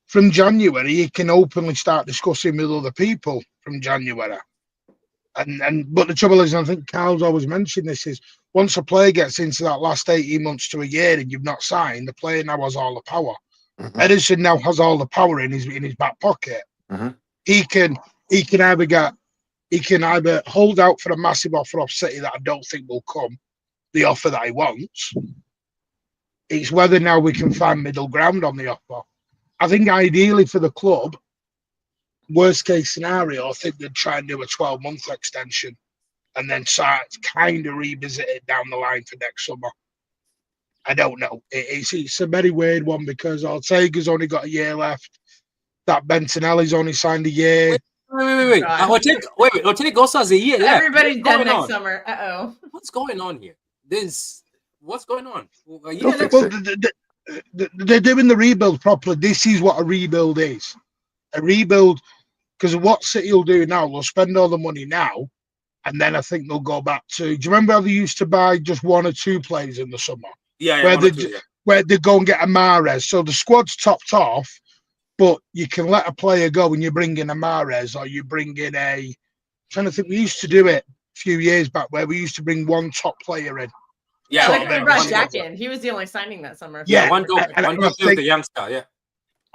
from January, he can openly start discussing with other people from January. But the trouble is, I think Carl's always mentioned this, is once a player gets into that last 18 months to a year and you've not signed, the player now has all the power. Mm-hmm. Edison now has all the power in his back pocket. Mm-hmm. He can either hold out for a massive offer off City that I don't think will come, the offer that he wants. It's whether now we can find middle ground on the offer. I think ideally for the club, worst case scenario, I think they'd try and do a 12-month extension and then start kind of revisit it down the line for next summer. I don't know. It's a very weird one, because Ortega's only got a year left. That Bentinelli's only signed a year. Wait. Ortega also has a year left. Everybody's done next summer. Uh-oh. What's going on here? What's going on? They're doing the rebuild properly. This is what a rebuild is. A rebuild, because what City will do now, they'll spend all the money now, and then I think they'll go back to. Do you remember how they used to buy just one or two players in the summer? Yeah, where they go and get a Mahrez. So the squad's topped off, but you can let a player go when you bring in a Mahrez, or you bring in I'm trying to think. We used to do it a few years back where we used to bring one top player in. Yeah, like we brought Jack in. He was the only signing that summer. Yeah, one the youngster. Yeah,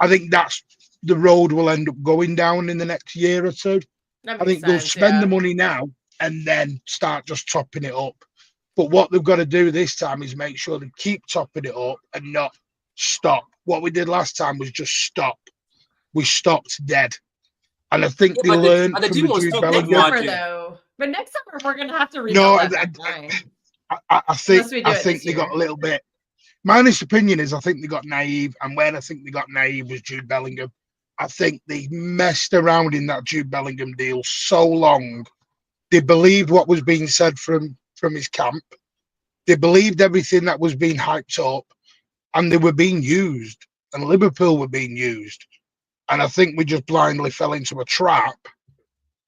I think that's the road we'll end up going down in the next year or two. I think they'll spend the money now and then start just topping it up. But what they've got to do this time is make sure they keep topping it up and not stop. What we did last time was just stop. We stopped dead. And I think they learned from the Jude Bellingham. But next summer we're going to have to rebuild that line. I think they got a little bit. My honest opinion is I think they got naive, and when I think they got naive was Jude Bellingham. I think they messed around in that Jude Bellingham deal so long. They believed what was being said from his camp. They believed everything that was being hyped up, and they were being used, and Liverpool were being used. And I think we just blindly fell into a trap.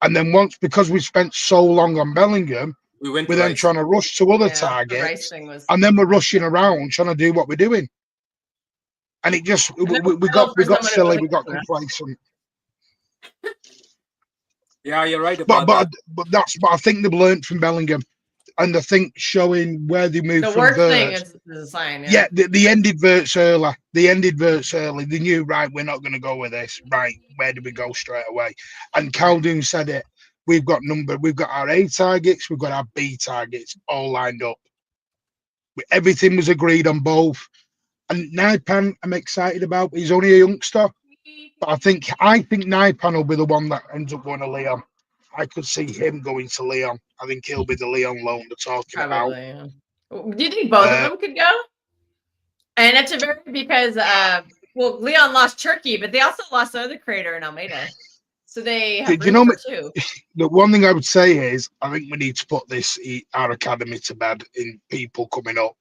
And then because we spent so long on Bellingham, we're then trying to rush to other targets, and then we're rushing around trying to do what we're doing. And it just we got silly, we got complacent. Yeah, you're right about that. But that's what I think they've learned from Bellingham, and I think showing where they moved. The worst thing is the sign. Yeah, they ended Verts early. They knew, right, we're not going to go with this. Right, where do we go straight away? And Caldoon said it. We've got our A targets, we've got our B targets all lined up. Everything was agreed on both. And Naipan, I'm excited about. He's only a youngster, but I think Naipan will be the one that ends up going to Lyon. I could see him going to Lyon. I think he'll be the Lyon loan they're talking about. Yeah. Do you think both of them could go? And it's because Lyon lost Turkey, but they also lost the other creator in Almeida. So they have room for two. The one thing I would say is I think we need to put our academy to bed in people coming up.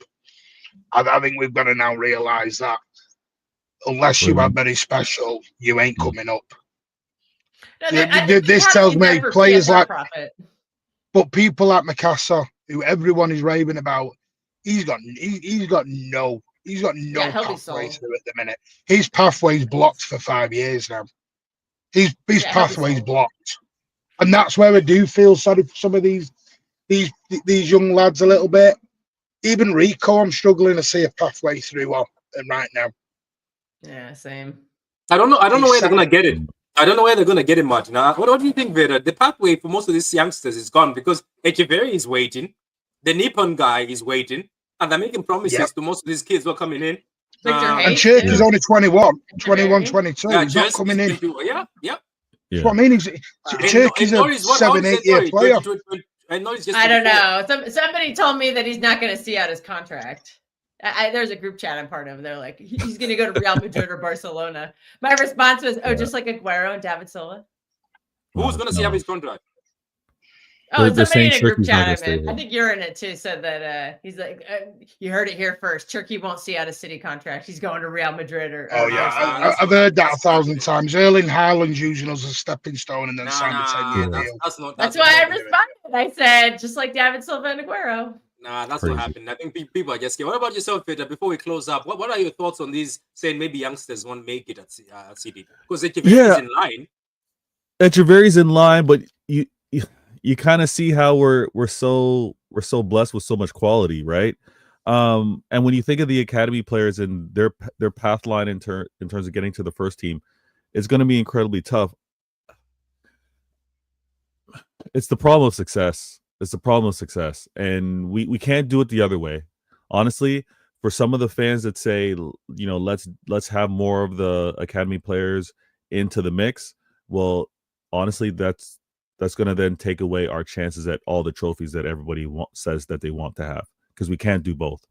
I think we've got to now realise that unless you are very special, you ain't coming up. No, this tells me players like, but people like Mikasa, who everyone is raving about, he's got no pathway through at the minute. His pathway's blocked for 5 years now. His pathway's blocked, and that's where I do feel sorry for some of these young lads a little bit. Even Rico, I'm struggling to see a pathway through right now. Yeah, same. I don't know where they're gonna get it. I don't know where they're gonna get it, Martin. What do you think, Vera? The pathway for most of these youngsters is gone because Echeverry is waiting. The Nippon guy is waiting. And they're making promises to most of these kids who are coming in. And Church is only 21, 22. Yeah, He's not just coming in. Yeah. That's what I mean. Church is a 7-8 year player. I don't know. Somebody told me that he's not going to see out his contract. There's a group chat I'm part of. They're like, he's going to go to Real Madrid or Barcelona. My response was, just like Aguero and David Silva. Who's going to see out his contract? Oh, somebody in a group chat I'm in. I think you're in it too. Said that he's like, you heard it here first. Turkey won't see out a City contract. He's going to Real Madrid or. I've heard that 1,000 times. Erling Haaland's using us as a stepping stone and then signed a 10-year deal. That's why I responded. I said, just like David Silva and Aguero. Nah, that's not happening. I think people are just scared. What about yourself, Peter? Before we close up, what are your thoughts on these saying maybe youngsters won't make it at City? Because Echeverry's in line. Echeverry's in line, but you kind of see how we're so blessed with so much quality, right? And when you think of the academy players and their path line in terms of getting to the first team, it's going to be incredibly tough. It's the problem of success. It's the problem of success, and we can't do it the other way. Honestly, for some of the fans that say, let's have more of the academy players into the mix, well, honestly, that's going to then take away our chances at all the trophies that everybody says that they want to have, because we can't do both.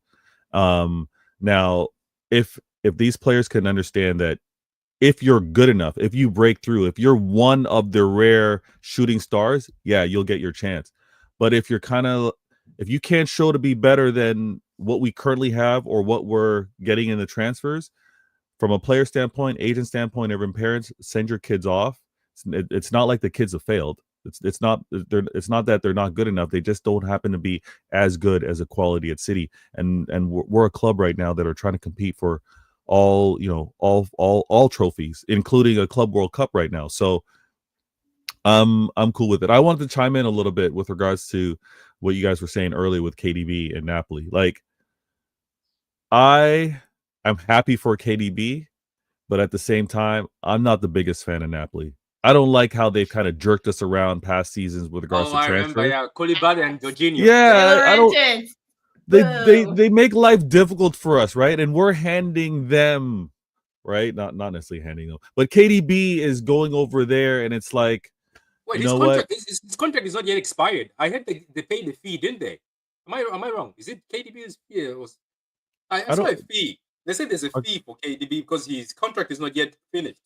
Now, if these players can understand that if you're good enough, if you break through, if you're one of the rare shooting stars, yeah, you'll get your chance. But if you can't show to be better than what we currently have or what we're getting in the transfers, from a player standpoint, agent standpoint, even parents, send your kids off. It's not like the kids have failed. It's not that they're not good enough. They just don't happen to be as good as a quality at City. And we're a club right now that are trying to compete for all trophies, including a Club World Cup right now. So I'm cool with it. I wanted to chime in a little bit with regards to what you guys were saying earlier with KDB and Napoli. Like, I'm happy for KDB, but at the same time, I'm not the biggest fan of Napoli. I don't like how they've kind of jerked us around past seasons with regards to transfer. I remember, Koulibaly and Jorginho. Yeah, I don't. They make life difficult for us, right? And we're handing them, right? Not necessarily handing them, but KDB is going over there, and it's like, wait, you know what? His contract is not yet expired. I heard they paid the fee, didn't they? Am I wrong? Is it KDB's fee? I saw a fee. They said there's a fee for KDB because his contract is not yet finished.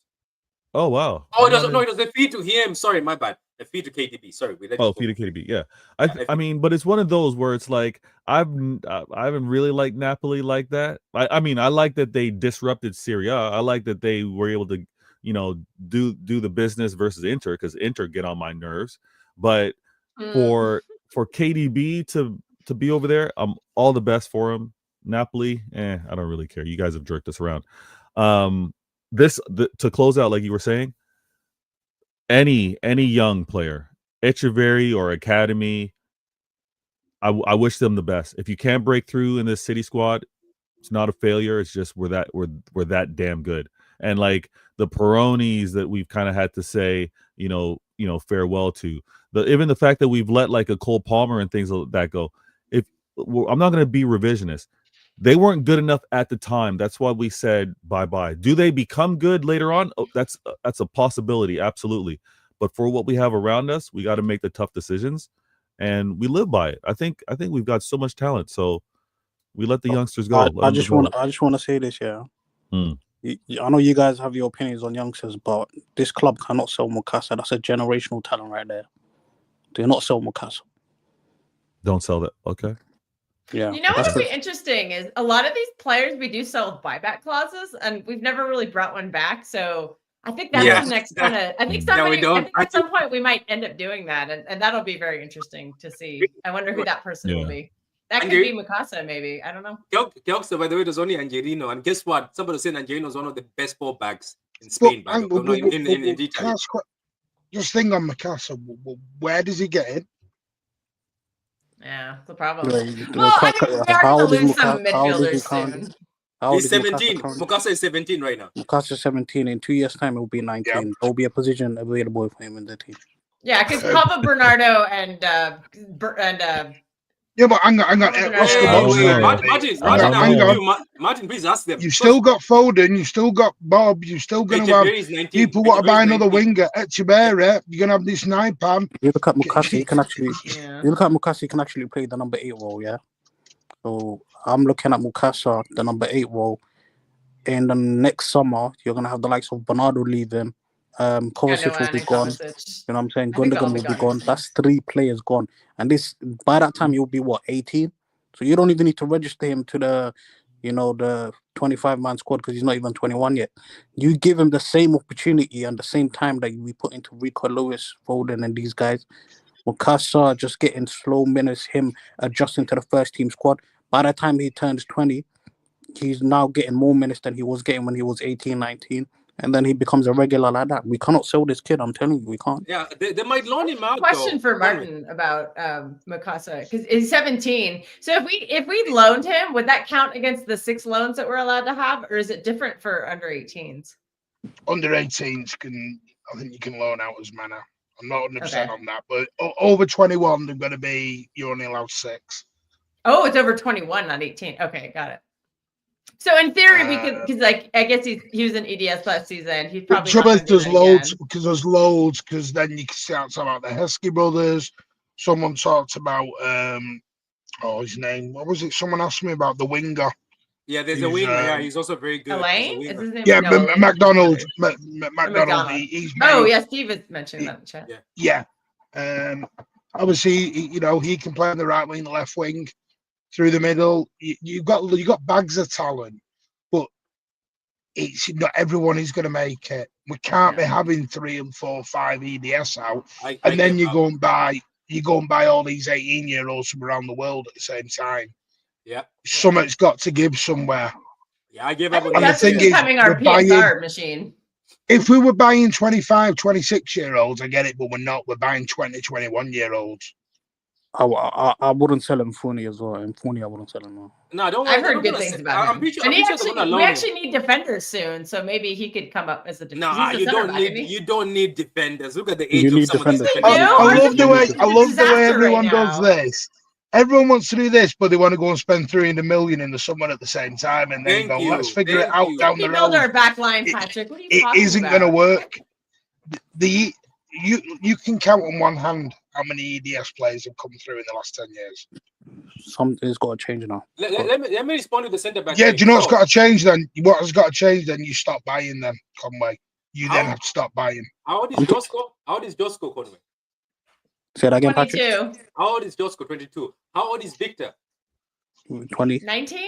Oh wow! Oh, it was a fee to him. Sorry, my bad. A fee to KDB. Sorry, fee to KDB. Yeah, I mean, but it's one of those where it's like I haven't really liked Napoli like that. I mean, I like that they disrupted Serie A. I like that they were able to, do the business versus Inter, because Inter get on my nerves. But for KDB to be over there, all the best for him. Napoli, I don't really care. You guys have jerked us around. To close out, like you were saying, any young player, Echeverry or academy, I wish them the best. If you can't break through in this City squad, it's not a failure. It's just we're that damn good. And like the Peronis that we've kind of had to say, farewell to. Even the fact that we've let like a Cole Palmer and things like that go. I'm not going to be revisionist. They weren't good enough at the time. That's why we said bye-bye. Do they become good later on? Oh, that's a possibility, absolutely. But for what we have around us, we got to make the tough decisions, and we live by it. I think we've got so much talent, so we let the youngsters go. I just want to say this, yeah. I know you guys have your opinions on youngsters, but this club cannot sell Mukasa. That's a generational talent right there. Do not sell Mukasa. Don't sell that. Okay. Yeah. You know what would be interesting is a lot of these players we do sell with buyback clauses, and we've never really brought one back. So I think that's the next kind of. I think at some point we might end up doing that, and that'll be very interesting to see. I wonder who that person will be. That could be Mukasa, maybe. I don't know. Kels, by the way, there's only Angelino, and guess what? Somebody said Angelino is one of the best fullbacks in Spain. In detail. Just think on Mukasa. Where does he get in? Yeah, the problem. Well, I mean, we are going to lose some midfielders soon. He's 17. Mukasa is 17 right now. Mukasa is 17. In 2 years' time, it will be 19. There will be a position available for him in the team. Yeah, because Papa Bernardo and Yeah, but hang on. Foden or Oscar, I what I'm don't saying, know. Martin, I'm hang with on. you. Martin, please ask them. You still got Foden, you still got Bob, you're still going to have Echeverry is 19. people want to Echeverry buy is another 19. winger. Echeverry, you're going to have this Naipan. You look at Mukasa, he can actually. Yeah. You look at Mukasa, he can actually play the number 8 role. Yeah. So I'm looking at Mukasa, the number 8 role. In the next summer, you're gonna have the likes of Bernardo leaving. Kovacic will be gone. You know what I'm saying? Gundogan will be gone. That's 3 players gone. And this by that time he'll be what, 18? So you don't even need to register him to the, the 25-man squad because he's not even 21 yet. You give him the same opportunity and the same time that we put into Rico Lewis, Foden, and these guys. Mukasa just getting slow minutes, him adjusting to the first team squad. By the time he turns 20, he's now getting more minutes than he was getting when he was 18, 19. And then he becomes a regular like that. We cannot sell this kid. I'm telling you, we can't. Yeah, they might loan him out. Question though. for Martin about Mukasa, because he's 17. So if we loaned him, would that count against the 6 loans that we're allowed to have, or is it different for under 18s? Under 18s I think you can loan out as mana. I'm not 100% on that, but over 21, they're going to be, you're only allowed 6. Oh, it's over 21, not 18. Okay, got it. So in theory, we could, because I guess he was in EDS last season. He's probably not going to do that loads again. because then you can start talking about the Heskey brothers. Someone talked about his name. What was it? Someone asked me about the winger. Yeah, there's a winger. Yeah, he's also very good. Elaine? Is his name? Yeah, No, McDonald. McDonald. McDonald. He's Oh, made, yeah, Steve is mentioning that in the chat. Yeah. Obviously, he can play on the right wing, the left wing, through the middle. You got bags of talent, but it's not everyone is going to make it. We can't be having 3 and 4, 5 EDS out, and then you go and buy all these 18-year-olds from around the world at the same time. Yeah, something's got to give somewhere. Yeah, I gave up on that. That's becoming our PSR machine. If we were buying 25, 26-year-olds, I get it, but we're not. We're buying 20, 21-year-olds. I wouldn't sell him Fournier as well. And Fournier, I wouldn't sell him now. No, don't. I've heard good things about him. And we actually need defenders soon, so maybe he could come up as a defender. Nah, you don't need defenders. Look at the age of some of these defenders. I love the way everyone does this. Everyone wants to do this, but they want to go and spend 300 million in the summer at the same time, and then let's figure it out down the road. Build our back line, Patrick. What are you talking about? It isn't going to work. You can count on one hand how many EDS players have come through in the last 10 years. Something's got to change now. Let me respond to the centre back. Yeah, do you know what's got to change then? What has got to change then? You stop buying them, Conway. You then have to stop buying. How old is Josko? How old is Josko, Conway? Say that again, 22. Patrick. How old is Josko? 22. How old is Victor? 20. 19?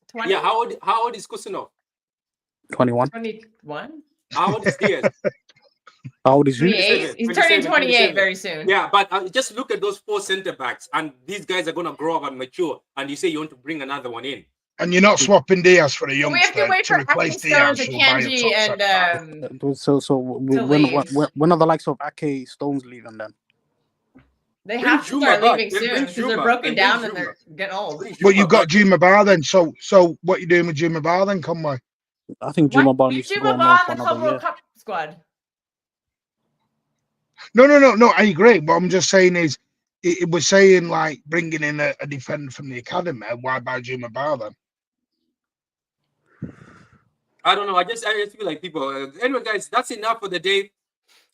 20? Yeah, how old is Kusinov? 21. 21? How old is Diaz? How old is he? He's turning 28 very soon. Yeah, but just look at those 4 centre backs, and these guys are going to grow up and mature. And you say you want to bring another one in, and you're not swapping Diaz for a youngster. We have to wait for replace Stones, Diaz. Akanji, and So when are the likes of Ake, Stones leaving then? They have to start leaving soon because they're broken down and they're getting old. Well, you've got Juma Bar then. So what you doing with Juma Bar then, Conway? I think Juma Bar needs to go on the for Club another World year. Cup squad. No. I agree. What I'm just saying is, it was saying like bringing in a defender from the academy. Why buy Juma Bar then? I don't know. I just feel like people. Anyway, guys, that's enough for the day.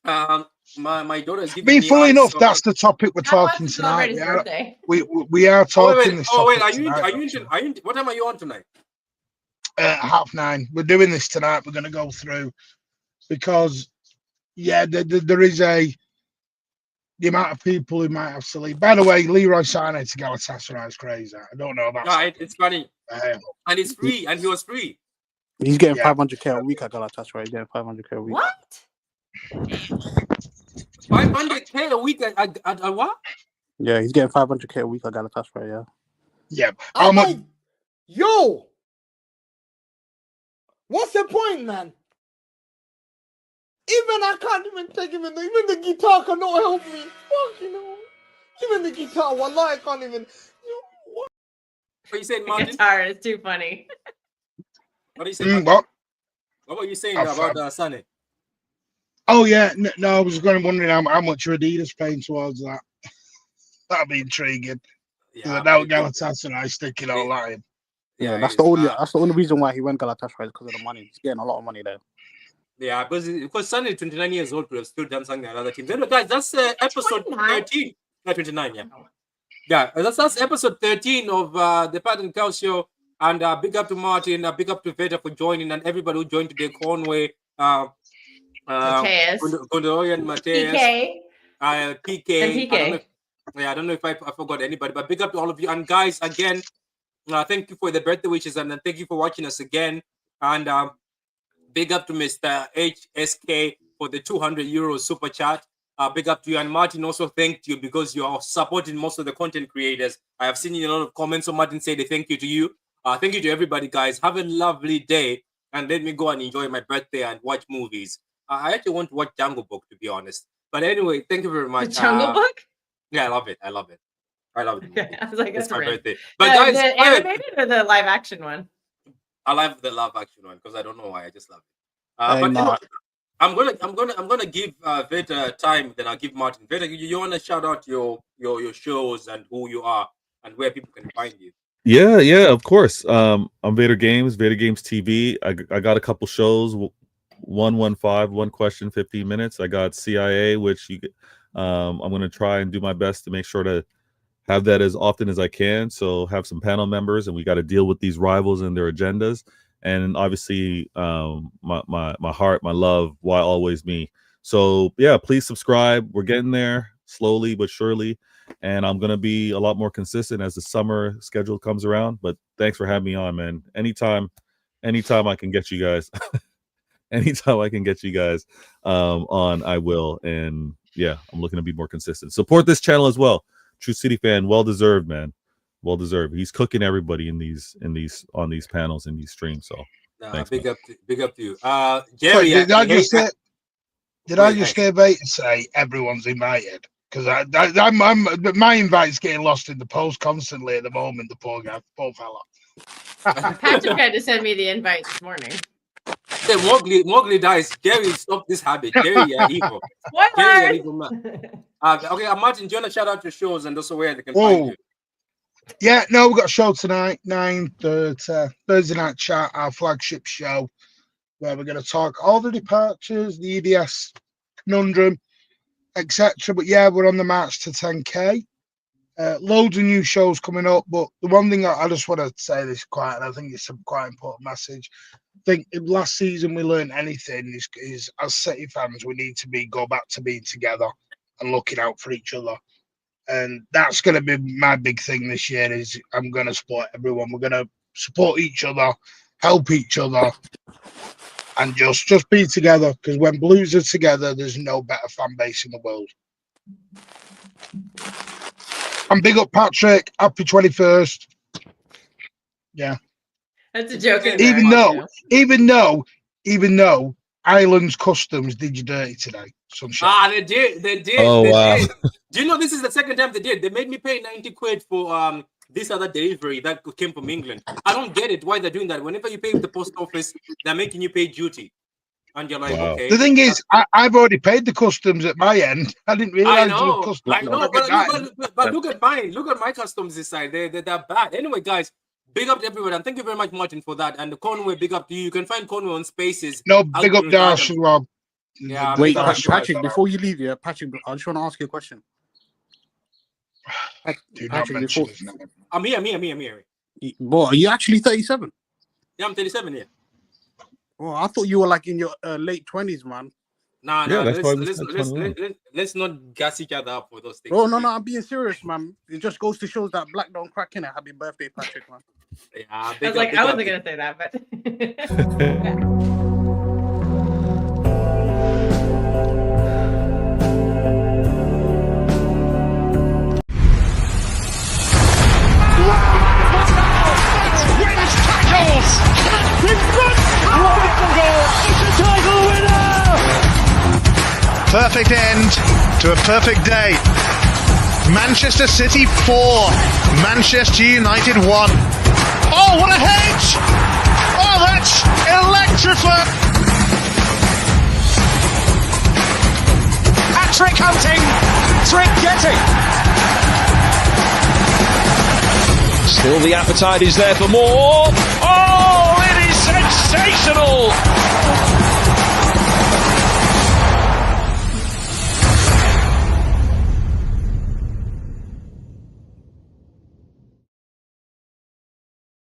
My daughter is giving me fully enough. So That's the topic we're talking tonight. Yeah, we are talking this. Oh wait, are you in? What time are you on tonight? 9:30. We're doing this tonight. We're going to go through because there is the amount of people who might have to leave. By the way, Leroy Sané to Galatasaray is crazy. I don't know about. No, it's funny, and it's free, and he was free. He's getting 500k a week at Galatasaray. He's getting 500k a week. What? 500k a week at what? Yeah, he's getting 500k a week at Galatasaray. Yeah. Yeah. How much? Yo, what's the point, man? Even I can't even take even the guitar cannot help me. Fuck, you know. Even the guitar, wallah, I can't even. What are you saying, Martin? Guitar is too funny. What are you saying? What were you saying about Sané? Oh yeah, no, I was wondering how much are Adidas paying towards that. That'd be intriguing. Yeah, without Galatasaray sticking all that in. Yeah, that's the only reason why he went Galatasaray is because of the money. He's getting a lot of money there. Yeah, because Sunny, 29 years old, could have still done something at another team. Anyway, guys, that's episode 13. 29, yeah. Yeah, that's episode 13 of the Pat and Kels show. And big up to Martin, big up to Veta for joining, and everybody who joined today, Conway, Mateus. Gondorian, Mateus, PK. PK. And PK. I don't know if I forgot anybody, but big up to all of you. And guys, again, thank you for the birthday wishes, and thank you for watching us again. And big up to Mr. HSK for the €200 super chat. Big up to you. And Martin also thanked you because you are supporting most of the content creators. I have seen a lot of comments. So Martin said a thank you to you. Thank you to everybody, guys. Have a lovely day. And let me go and enjoy my birthday and watch movies. I actually want to watch Jungle Book, to be honest. But anyway, thank you very much. The Jungle Book? Yeah, I love it. I love it. I was like, that's my random. birthday. But guys, the animated or the live action one? I love the live action one because I don't know why. I just love it. But you know, I'm gonna give Veta time. Then I'll give Martin. Veta, you wanna shout out your shows and who you are and where people can find you? Yeah, of course. I'm Vader Games TV. I got a couple shows. 115, one question, 15 minutes. I got CIA, which I'm gonna try and do my best to make sure to have that as often as I can. So have some panel members, and we got to deal with these rivals and their agendas. And obviously, my heart, my love, why always me. So yeah, please subscribe. We're getting there slowly but surely, and I'm gonna be a lot more consistent as the summer schedule comes around. But thanks for having me on, man. Anytime I can get you guys, anytime I can get you guys on, I will. And yeah, I'm looking to be more consistent. Support this channel as well. True City fan, well deserved, man. Well deserved. He's cooking everybody on these panels and these streams. So thanks, big up to you. Jerry, did I just say everyone's invited? Because my invite's getting lost in the post constantly at the moment. The poor fella. Patrick had to send me the invite this morning. Then Mowgli dies. Jerry, stop this habit. Jerry, you're evil. What? Jerry, evil man. Okay, Martin, do you want to shout out your shows and also where they can find you? Yeah, no, we've got a show tonight, 9:30, Thursday Night Chat, our flagship show, where we're going to talk all the departures, the EDS conundrum, etc. But yeah, we're on the march to 10K. Loads of new shows coming up, but the one thing I just want to say this quiet, and I think it's a quite important message. I think if last season we learned anything is as City fans, we need to go back to being together and looking out for each other. And that's going to be my big thing this year is I'm going to support everyone. We're going to support each other, help each other, and just be together. Because when Blues are together, there's no better fan base in the world. And big up Patrick. Happy 21st. Yeah. That's a joke. Even though Islands Customs did you dirty today. They did. Oh, wow. Did. Do you know this is the second time they did? They made me pay 90 quid for this other delivery that came from England. I don't get it why they're doing that. Whenever you pay with the post office, they're making you pay duty. And you're like, okay. The thing is, I've already paid the customs at my end. I didn't realize I know, but look at mine. Look at my customs this side. They're bad. Anyway, guys, big up to everyone. And thank you very much, Martin, for that. And Conway, big up to you. You can find Conway on Spaces. No, big up Dash as well. Yeah. Wait, Patrick, before you leave, Patrick, I just want to ask you a question. Patrick, I'm here. Boy, are you actually 37? Yeah, I'm 37, yeah. Well, I thought you were like in your late 20s, man. Nah, let's not gas each other up for those things. Oh, no, I'm being serious, man. It just goes to show that black don't crack in it. Happy birthday, Patrick, man. Yeah, I wasn't going to say that, but... Perfect end to a perfect day. Manchester City 4, Manchester United 1. Oh, what a hedge! Oh, that's electrifying! Hat-trick hunting, trick getting. Still the appetite is there for more. Oh, it is sensational!